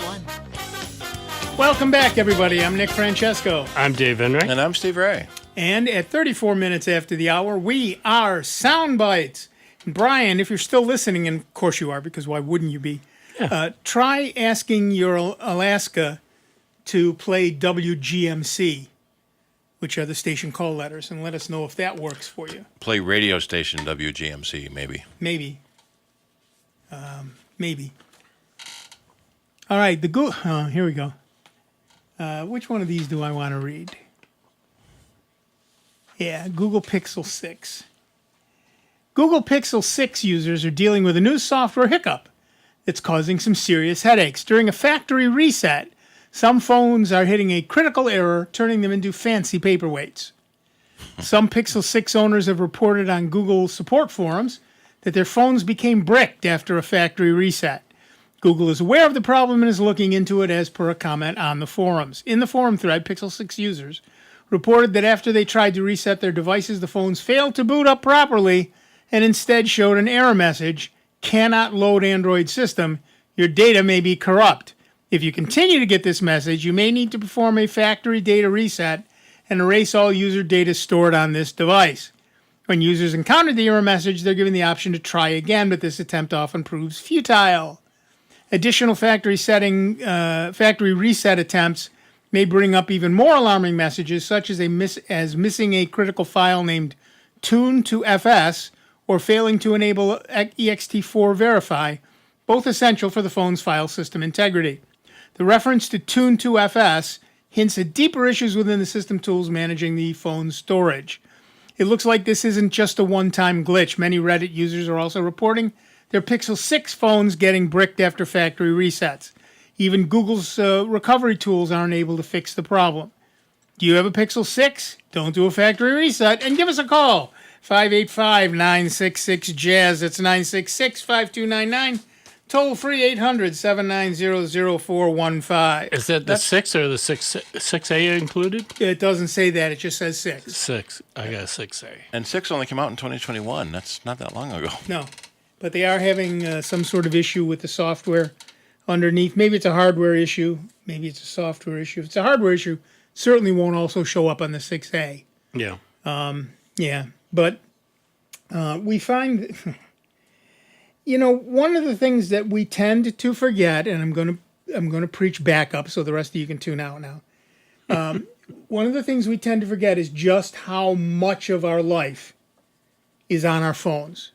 Welcome back, everybody. I'm Nick Francesco. I'm Dave Enright. And I'm Steve Ray. And at 34 minutes after the hour, we are SoundBytes. And Brian, if you're still listening, and of course you are, because why wouldn't you be, try asking your Alaska to play WGMC, which are the station call letters, and let us know if that works for you. Play radio station WGMC, maybe. Maybe. Maybe. All right, here we go. Which one of these do I want to read? Yeah, Google Pixel 6. Google Pixel 6 users are dealing with a new software hiccup that's causing some serious headaches. During a factory reset, Some phones are hitting a critical error, turning them into fancy paperweights. Some Pixel 6 owners have reported on Google support forums that their phones became bricked after a factory reset. Google is aware of the problem and is looking into it, as per a comment on the forums. In the forum thread, Pixel 6 users reported that after they tried to reset their devices, the phones failed to boot up properly and instead showed an error message, "Cannot load Android system. Your data may be corrupt. If you continue to get this message, you may need to perform a factory data reset and erase all user data stored on this device." When users encounter the error message, they're given the option to try again, but this attempt often proves futile. Additional factory reset attempts may bring up even more alarming messages, such as missing a critical file named tune2fs or failing to enable ext4 verify, both essential for the phone's file system integrity. The reference to tune2fs hints at deeper issues within the system tools managing the phone's storage. It looks like this isn't just a one-time glitch. Many Reddit users are also reporting their Pixel 6 phones getting bricked after factory resets. Even Google's recovery tools aren't able to fix the problem. Do you have a Pixel 6? Don't do a factory reset and give us a call. 585-966-JAZZ. That's 966-5299. Toll free 800-790-0415. Is that the 6 or the 6A included? It doesn't say that. It just says 6. 6. I got a 6A. And 6 only came out in 2021. That's not that long ago. No. But they are having some sort of issue with the software underneath. Maybe it's a hardware issue. Maybe it's a software issue. If it's a hardware issue, certainly won't also show up on the 6A. Yeah. Yeah. But we find, one of the things that we tend to forget, and I'm going to preach back up so the rest of you can tune out now. One of the things we tend to forget is just how much of our life is on our phones.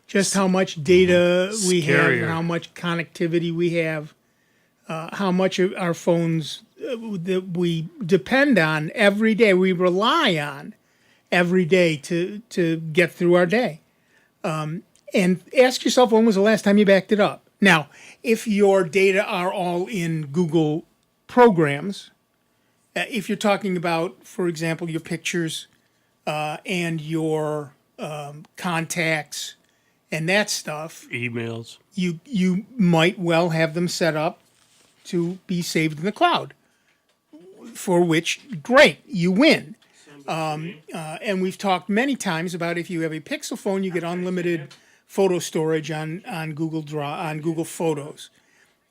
Just how much data we have, and how much connectivity we have, how much of our phones that we depend on every day, we rely on every day to get through our day. And ask yourself, when was the last time you backed it up? Now, if your data are all in Google programs, if you're talking about, for example, your pictures and your contacts, and that stuff, emails, you might well have them set up to be saved in the cloud, for which, great, you win. And we've talked many times about if you have a Pixel phone, you get unlimited photo storage on Google Photos.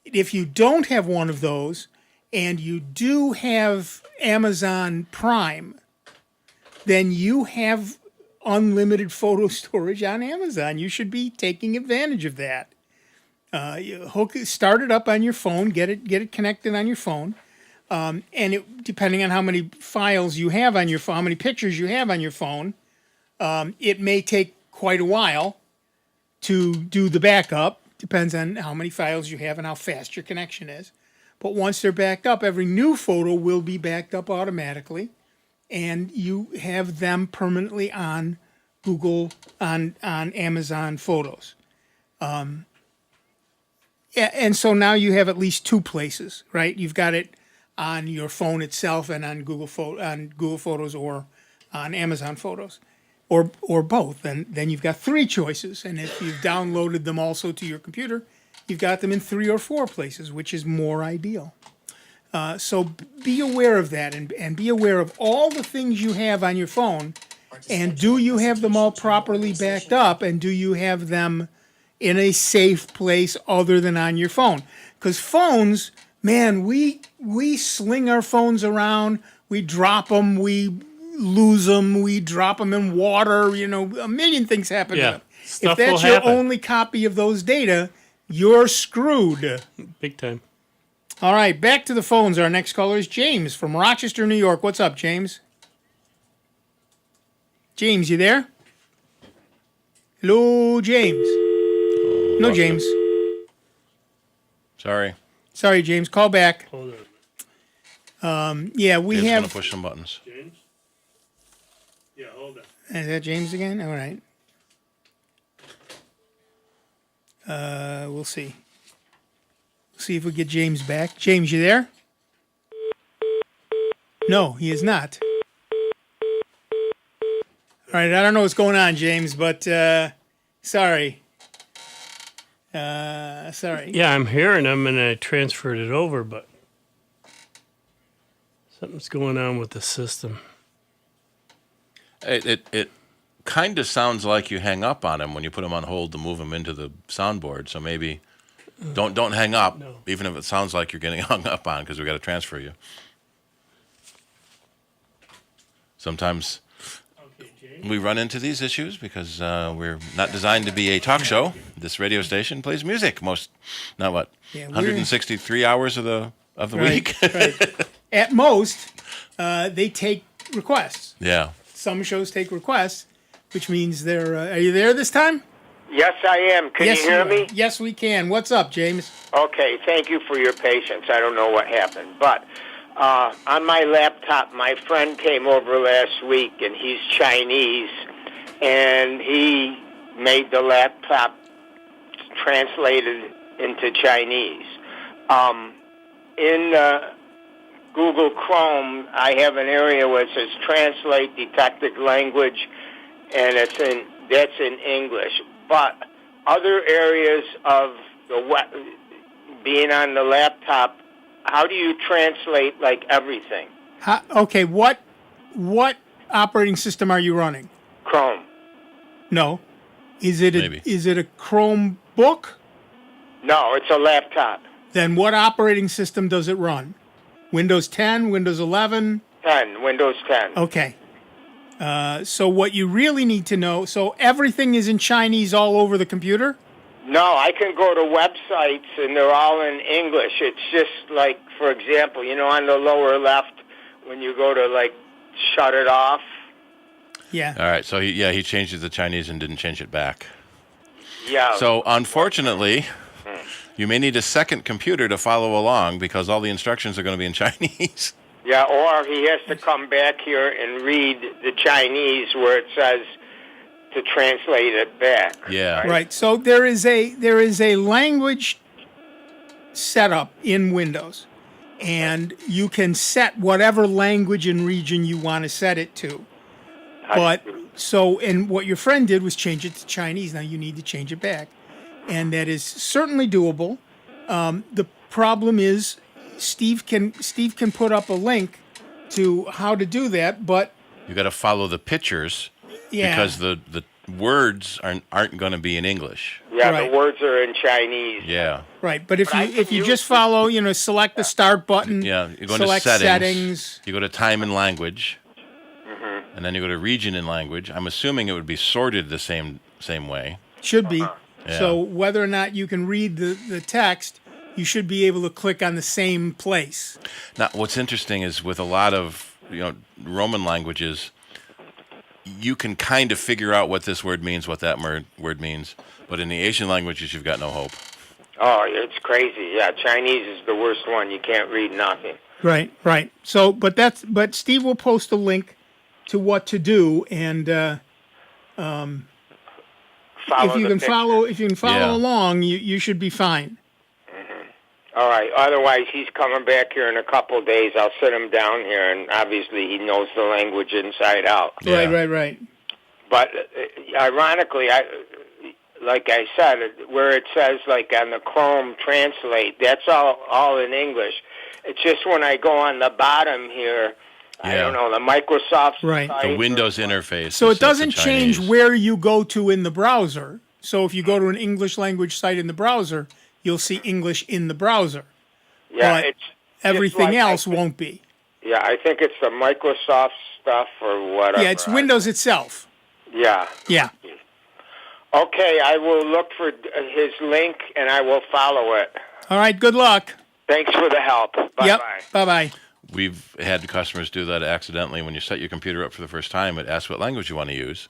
If you don't have one of those, and you do have Amazon Prime, then you have unlimited photo storage on Amazon. You should be taking advantage of that. Start it up on your phone, get it connected on your phone, and depending on how many files you have on your phone, how many pictures you have on your phone, it may take quite a while to do the backup. Depends on how many files you have and how fast your connection is. But once they're backed up, every new photo will be backed up automatically, and you have them permanently on Google, on Amazon Photos. And so now you have at least two places, right? You've got it on your phone itself and on Google Photos or on Amazon Photos, or both. And then you've got three choices. And if you've downloaded them also to your computer, you've got them in 3 or 4 places, which is more ideal. So be aware of that, and be aware of all the things you have on your phone, and do you have them all properly backed up, and do you have them in a safe place other than on your phone? Because phones, man, we sling our phones around, we drop them, we lose them, we drop them in water, a million things happen to them. If that's your only copy of those data, you're screwed. Big time. All right, back to the phones. Our next caller is James from Rochester, New York. What's up, James? James, you there? Hello, James. No, James. Sorry. Sorry, James. Call back. Hold on. Yeah, we James have. Gonna push some buttons. James? Yeah, hold on. Is that James again? All right. We'll see. See if we get James back. James, you there? No, he is not. All right, I don't know what's going on, James, but sorry. Sorry. Yeah, I'm hearing him, and I transferred it over, but something's going on with the system. It kind of sounds like you hang up on him when you put him on hold to move him into the soundboard. So maybe don't hang up, even if it sounds like you're getting hung up on, because we got to transfer you. Sometimes we run into these issues because we're not designed to be a talk show. This radio station plays music 163 hours of the week. Right. At most, they take requests. Yeah. Some shows take requests, which means they're. Are you there this time? Yes, I am. Can you hear me? Yes, we can. What's up, James? Okay, thank you for your patience. I don't know what happened, but on my laptop, my friend came over last week, and he's Chinese, and he made the laptop translated into Chinese. In Google Chrome, I have an area where it says translate detected language, and that's in English. But other areas of being on the laptop, how do you translate like everything? Okay, what operating system are you running? Chrome. No. Is it a Chromebook? No, it's a laptop. Then what operating system does it run? Windows 10, Windows 11? 10, Windows 10. Okay. So what you really need to know, so everything is in Chinese all over the computer? No, I can go to websites and they're all in English. It's just like, for example, on the lower left, when you go to like shut it off. Yeah. All right. So he changed it to Chinese and didn't change it back. Yeah. So unfortunately, you may need a second computer to follow along because all the instructions are going to be in Chinese. Yeah, or he has to come back here and read the Chinese where it says to translate it back. Yeah. Right. So there is a language setup in Windows, and you can set whatever language and region you want to set it to. And what your friend did was change it to Chinese. Now you need to change it back. And that is certainly doable. The problem is Steve can put up a link to how to do that, but you got to follow the pictures because the words aren't going to be in English. Yeah, right. The words are in Chinese. Yeah. Right, but if you just follow, select the start button. Yeah, you go select into settings. You go to time and language. Mm-hmm. And then you go to region and language. I'm assuming it would be sorted the same way. Should be. Yeah. So whether or not you can read the text, you should be able to click on the same place. Now, what's interesting is with a lot of Roman languages, you can kind of figure out what this word means, what that word means. But in the Asian languages, you've got no hope. Oh, it's crazy. Yeah, Chinese is the worst one. You can't read nothing. Right. So, but Steve will post a link to what to do, and if you can follow along, you should be fine. Mm-hmm. All right. Otherwise, he's coming back here in a couple of days. I'll sit him down here, and obviously he knows the language inside out. Yeah. Right. But ironically, like I said, where it says like on the Chrome translate, that's all in English. It's just when I go on the bottom here, I don't know, the Microsoft site, the Windows interface. So it doesn't change where you go to in the browser. So if you go to an English language site in the browser, you'll see English in the browser. Yeah, but everything else won't be. Yeah, I think it's the Microsoft stuff or whatever. Yeah, it's Windows itself. Yeah. Yeah. Okay, I will look for his link and I will follow it. All right, good luck. Thanks for the help. Bye-bye. Yep, bye-bye. We've had customers do that accidentally. When you set your computer up for the first time, it asks what language you want to use.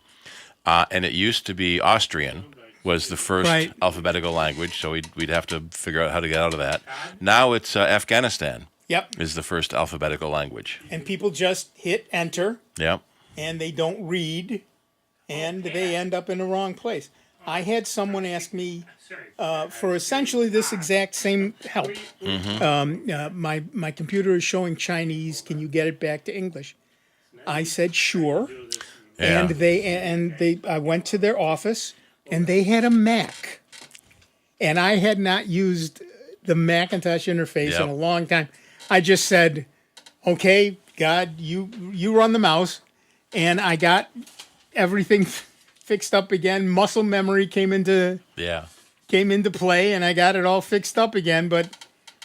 And it used to be Austrian was the first alphabetical language, so we'd have to figure out how to get out of that. Now it's Afghanistan. Yep. Is the first alphabetical language. And people just hit enter. Yep. And they don't read, and they end up in the wrong place. I had someone ask me for essentially this exact same help. My computer is showing Chinese. Can you get it back to English? I said sure, Yeah. and I went to their office, and they had a Mac, and I had not used the Macintosh interface in a long time. I just said, "Okay, God, you run the mouse," and I got everything fixed up again. Muscle memory came into play, and I got it all fixed up again. But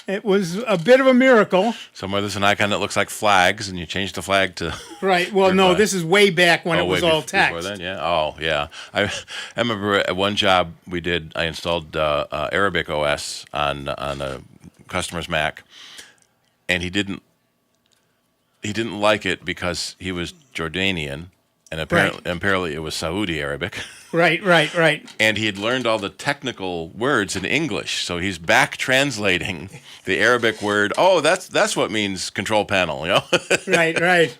it was a bit of a miracle. Somewhere there's an icon that looks like flags, and you change the flag to Right. Well, no, this is way back when it was all text. Before then, yeah. Oh, yeah. I remember at one job we did. I installed Arabic OS on a customer's Mac, and he didn't like it because he was Jordanian. And apparently it was Saudi Arabic. Right. And he had learned all the technical words in English. So he's back translating the Arabic word. Oh, that's what means control panel, you know? Right.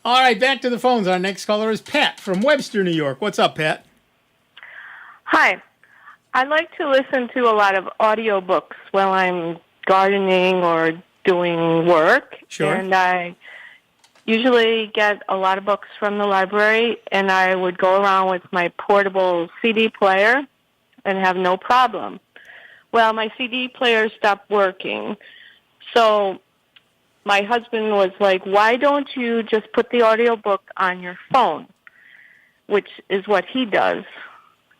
All right, back to the phones. Our next caller is Pat from Webster, New York. What's up, Pat? Hi. I like to listen to a lot of audiobooks while I'm gardening or doing work. Sure. And I usually get a lot of books from the library, and I would go around with my portable CD player and have no problem. Well, my CD player stopped working, so my husband was like, why don't you just put the audiobook on your phone, which is what he does.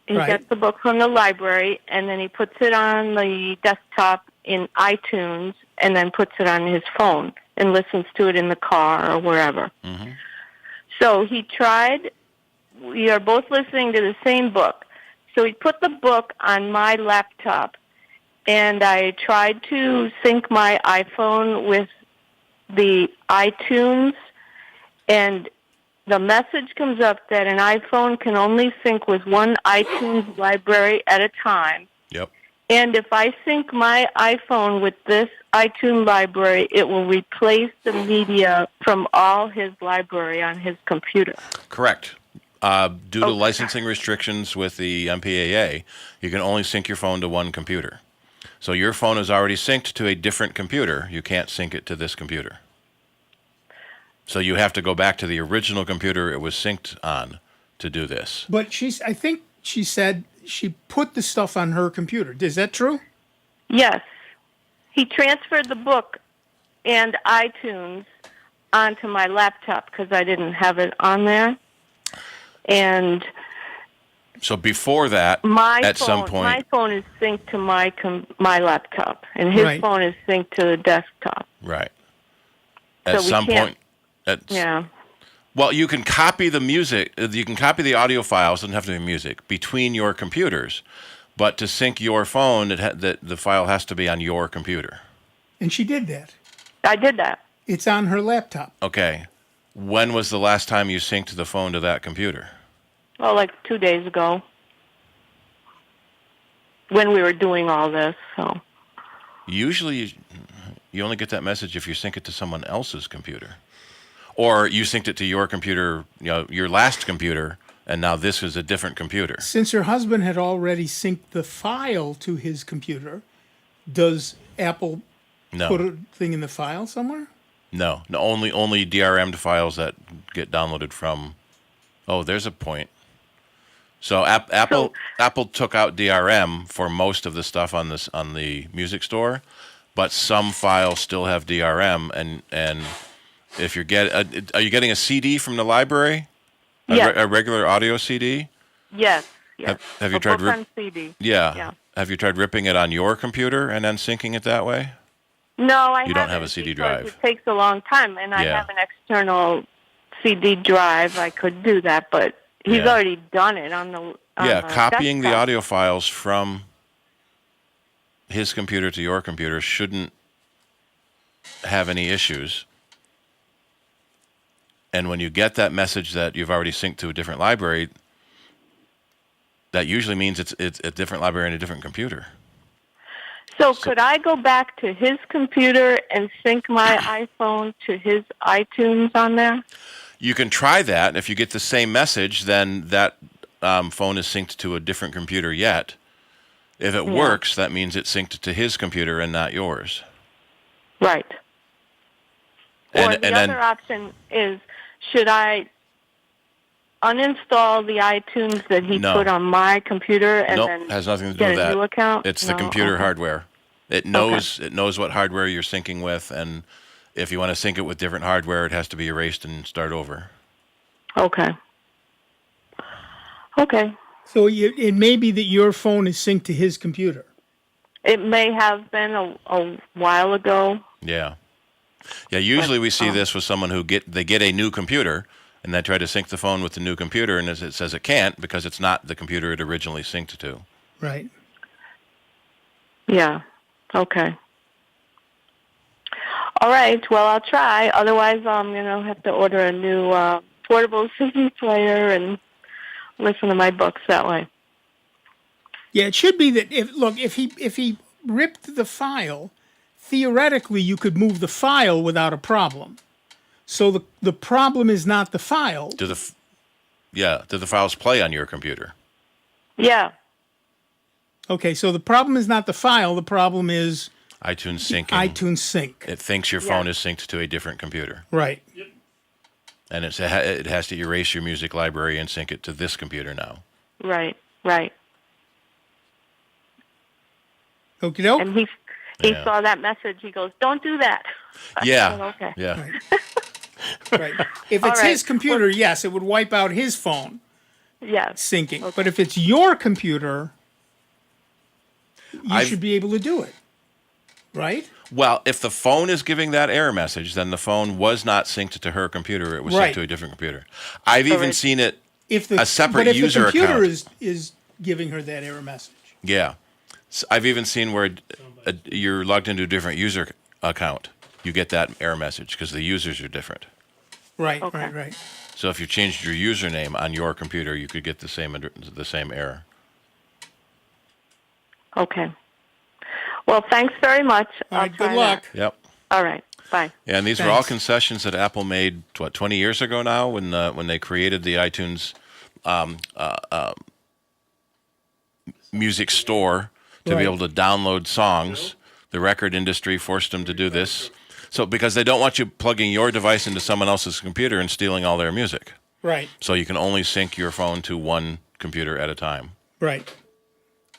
He gets the book from the library, and then he puts it on the desktop in iTunes and then puts it on his phone and listens to it in the car or wherever. Mm-hmm. So he tried, we are both listening to the same book. So he put the book on my laptop, and I tried to sync my iPhone with the iTunes, and the message comes up that an iPhone can only sync with one iTunes library at a time. Yep. And if I sync my iPhone with this iTunes library, it will replace the media from all his library on his computer. Correct. Due to licensing restrictions with the MPAA, you can only sync your phone to one computer. So your phone is already synced to a different computer. You can't sync it to this computer. So you have to go back to the original computer it was synced on to do this. But I think she said she put the stuff on her computer. Is that true? Yes. He transferred the book and iTunes onto my laptop because I didn't have it on there. And so before that, some point, my phone is synced to my laptop, and his phone is synced to the desktop. Right. At some point, yeah. Well, you can copy the music. You can copy the audio files. Doesn't have to be music between your computers, but to sync your phone, the file has to be on your computer. And she did that. I did that. It's on her laptop. Okay. When was the last time you synced the phone to that computer? Well, like 2 days ago, when we were doing all this. So usually, you only get that message if you sync it to someone else's computer, or you synced it to your computer, your last computer, and now this is a different computer. Since her husband had already synced the file to his computer, does Apple put a thing in the file somewhere? No, only DRM'd files that get downloaded from. Oh, there's a point. So Apple took out DRM for most of the stuff on the music store, but some files still have DRM. And if are you getting a CD from the library? Yes. A regular audio CD? Yes. Have you tried on CD? Yeah. Have you tried ripping it on your computer and then syncing it that way? No, I You don't have a CD drive. It takes a long time, and I have an external CD drive. I could do that, but he's already done it on the copying desktop. the audio files from his computer to your computer shouldn't have any issues. And when you get that message that you've already synced to a different library, that usually means it's a different library and a different computer. So could I go back to his computer and sync my iPhone to his iTunes on there? You can try that. If you get the same message, then that phone is synced to a different computer yet. If it works, that means it's synced to his computer and not yours. Right. And, or the other option is, should I uninstall the iTunes that he put on my computer and then has nothing to do get with a that. new account? It's the computer hardware. It knows what hardware you're syncing with, and if you want to sync it with different hardware, it has to be erased and start over. Okay. Okay. So it may be that your phone is synced to his computer. It may have been a while ago. Yeah. Yeah, usually we see this with someone who get a new computer, and they try to sync the phone with the new computer, and it says it can't because it's not the computer it originally synced to. Right. Yeah. Okay. All right. Well, I'll try. Otherwise, I'm going to have to order a new portable CD player and listen to my books that way. Yeah, it should be that if he ripped the file, theoretically you could move the file without a problem. So the problem is not the file. Do the files play on your computer? Yeah. Okay, so the problem is not the file. The problem is iTunes syncing. iTunes sync. It thinks your phone is synced to a different computer. Right. And it has to erase your music library and sync it to this computer now. Right. Right. Okie doke. And he saw that message. He goes, "Don't do that." Yeah. Said, okay. Yeah. Right. If it's his computer, yes, it would wipe out his phone. Yes. Syncing. Okay. But if it's your computer, you should be able to do it. Right? Well, if the phone is giving that error message, then the phone was not synced to her computer. It was synced to a different computer. I've even seen it a separate user account. But if the computer is giving her that error message. Yeah. So I've even seen where you're logged into a different user account. You get that error message because the users are different. Right, right. So if you changed your username on your computer, you could get the same error. Okay. Well, thanks very much. All right, good luck. Yep. All right. Bye. Yeah, and these were all concessions that Apple made, 20 years ago now when they created the iTunes music store to be able to download songs. The record industry forced them to do this. So because they don't want you plugging your device into someone else's computer and stealing all their music. Right. So you can only sync your phone to one computer at a time. Right.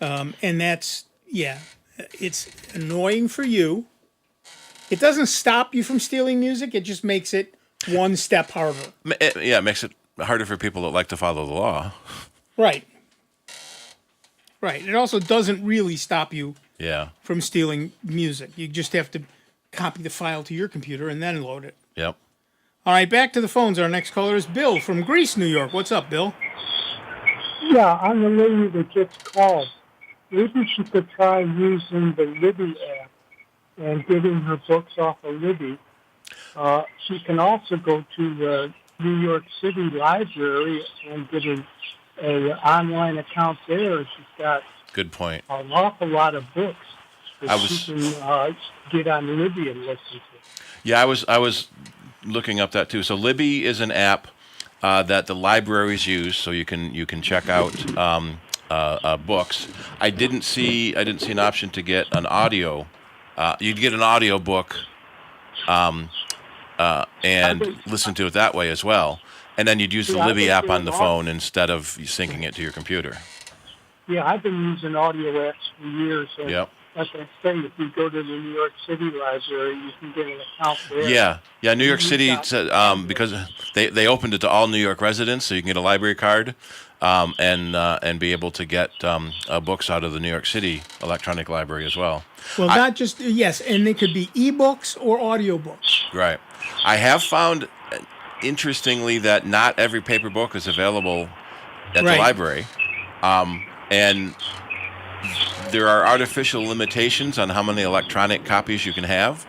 And that's, it's annoying for you. It doesn't stop you from stealing music. It just makes it one step harder. It makes it harder for people that like to follow the law. Right. Right. It also doesn't really stop you from stealing music. You just have to copy the file to your computer and then load it. Yep. All right, back to the phones. Our next caller is Bill from Greece, New York. What's up, Bill? Yeah, I'm the lady that gets calls. Maybe she could try using the Libby app and getting her books off of Libby. She can also go to the New York City Library and get an online account there. She's got good point. An awful lot of books that she can get on Libby and listen to. Yeah, I was looking up that too. So Libby is an app that the libraries use, so you can check out books. I didn't see an option to get an audio. You'd get an audio book and listen to it that way as well. And then you'd use the Libby app on the phone instead of syncing it to your computer. Yeah, I've been using audio apps for years. Yep. Like I say, if you go to the New York City Library, you can get an account there. Yeah. New York City, because they opened it to all New York residents, so you can get a library card and be able to get books out of the New York City electronic library as well. Well, not just and they could be ebooks or audiobooks. Right. I have found, interestingly, that not every paper book is available at the library, and there are artificial limitations on how many electronic copies you can have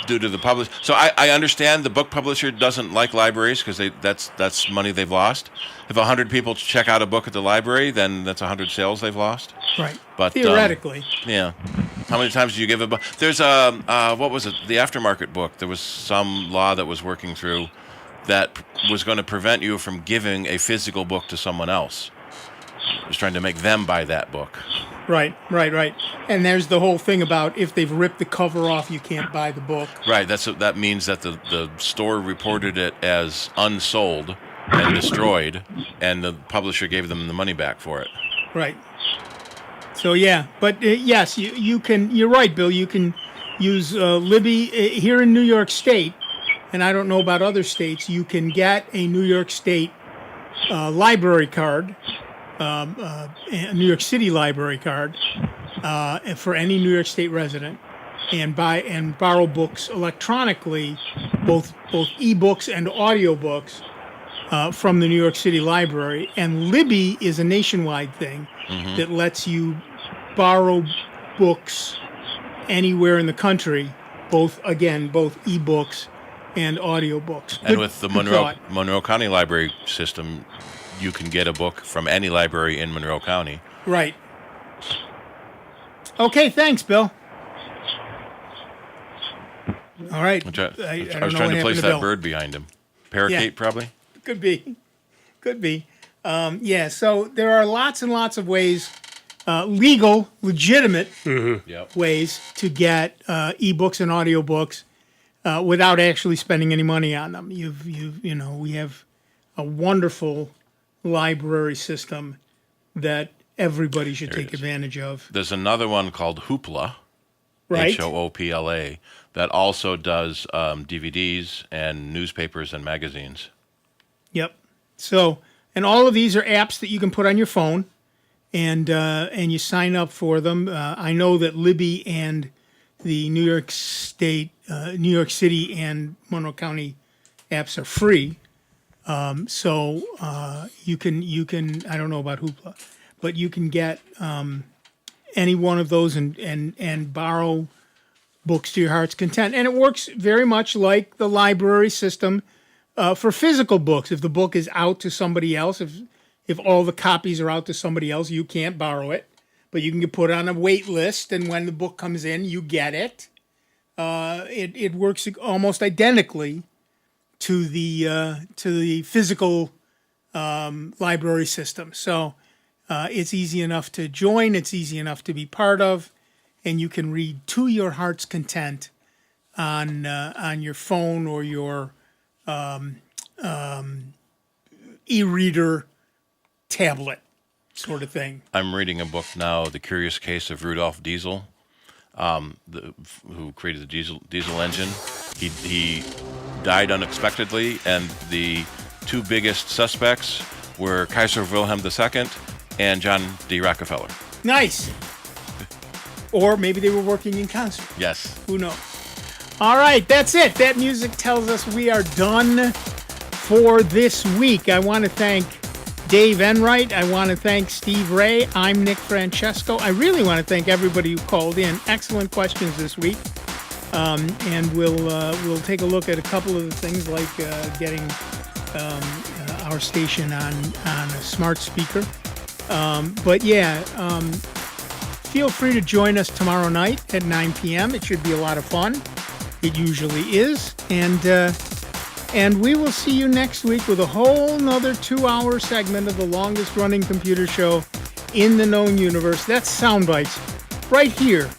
due to the publish. So I understand the book publisher doesn't like libraries because that's money they've lost. If 100 people check out a book at the library, then that's 100 sales they've lost. Right. But theoretically. How many times do you give a book? There's what was it? The aftermarket book. There was some law that was working through that was going to prevent you from giving a physical book to someone else. It was trying to make them buy that book. Right. And there's the whole thing about if they've ripped the cover off, you can't buy the book. Right. That means that the store reported it as unsold and destroyed, and the publisher gave them the money back for it. Right. So yeah, but yes, you can. You're right, Bill. You can use Libby here in New York State, and I don't know about other states. You can get a New York State library card. A New York City library card for any New York State resident, and borrow books electronically, both e-books and audiobooks from the New York City Library. And Libby is a nationwide thing that lets you borrow books anywhere in the country, both e-books and audiobooks. And with the Monroe County Library system, you can get a book from any library in Monroe County. Right. Okay, thanks, Bill. All right. I was trying to place that bird behind him. Parakeet, probably? Could be. Yeah, so there are lots and lots of ways, legal, legitimate ways to get ebooks and audiobooks without actually spending any money on them. We have a wonderful library system that everybody should take advantage of. There's another one called Hoopla, right? Hoopla, that also does DVDs and newspapers and magazines. Yep. So, and all of these are apps that you can put on your phone, and you sign up for them. I know that Libby and the New York City and Monroe County apps are free. So you can I don't know about Hoopla, but you can get any one of those and borrow books to your heart's content. And it works very much like the library system for physical books. If the book is out to somebody else, if all the copies are out to somebody else, you can't borrow it, but you can get put on a wait list, and when the book comes in, you get it. It works almost identically to the physical library system. So it's easy enough to join. It's easy enough to be part of, and you can read to your heart's content on your phone or your e-reader tablet sort of thing. I'm reading a book now, The Curious Case of Rudolf Diesel, who created the diesel engine. He died unexpectedly, and the two biggest suspects were Kaiser Wilhelm II and John D. Rockefeller. Nice. Or maybe they were working in concert. Yes. Who knows? All right, that's it. That music tells us we are done for this week. I want to thank Dave Enright. I want to thank Steve Ray. I'm Nick Francesco. I really want to thank everybody who called in. Excellent questions this week. And we'll take a look at a couple of the things like getting our station on a smart speaker. But yeah, feel free to join us tomorrow night at 9 p.m. It should be a lot of fun. It usually is. And we will see you next week with a whole nother 2-hour segment of the longest running computer show in the known universe. That's SoundBytes right here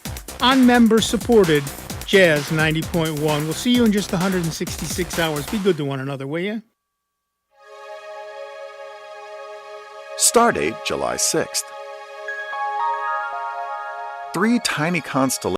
on member-supported Jazz 90.1. We'll see you in just 166 hours. Be good to one another, will you? Stardate July 6th. 3 tiny constellations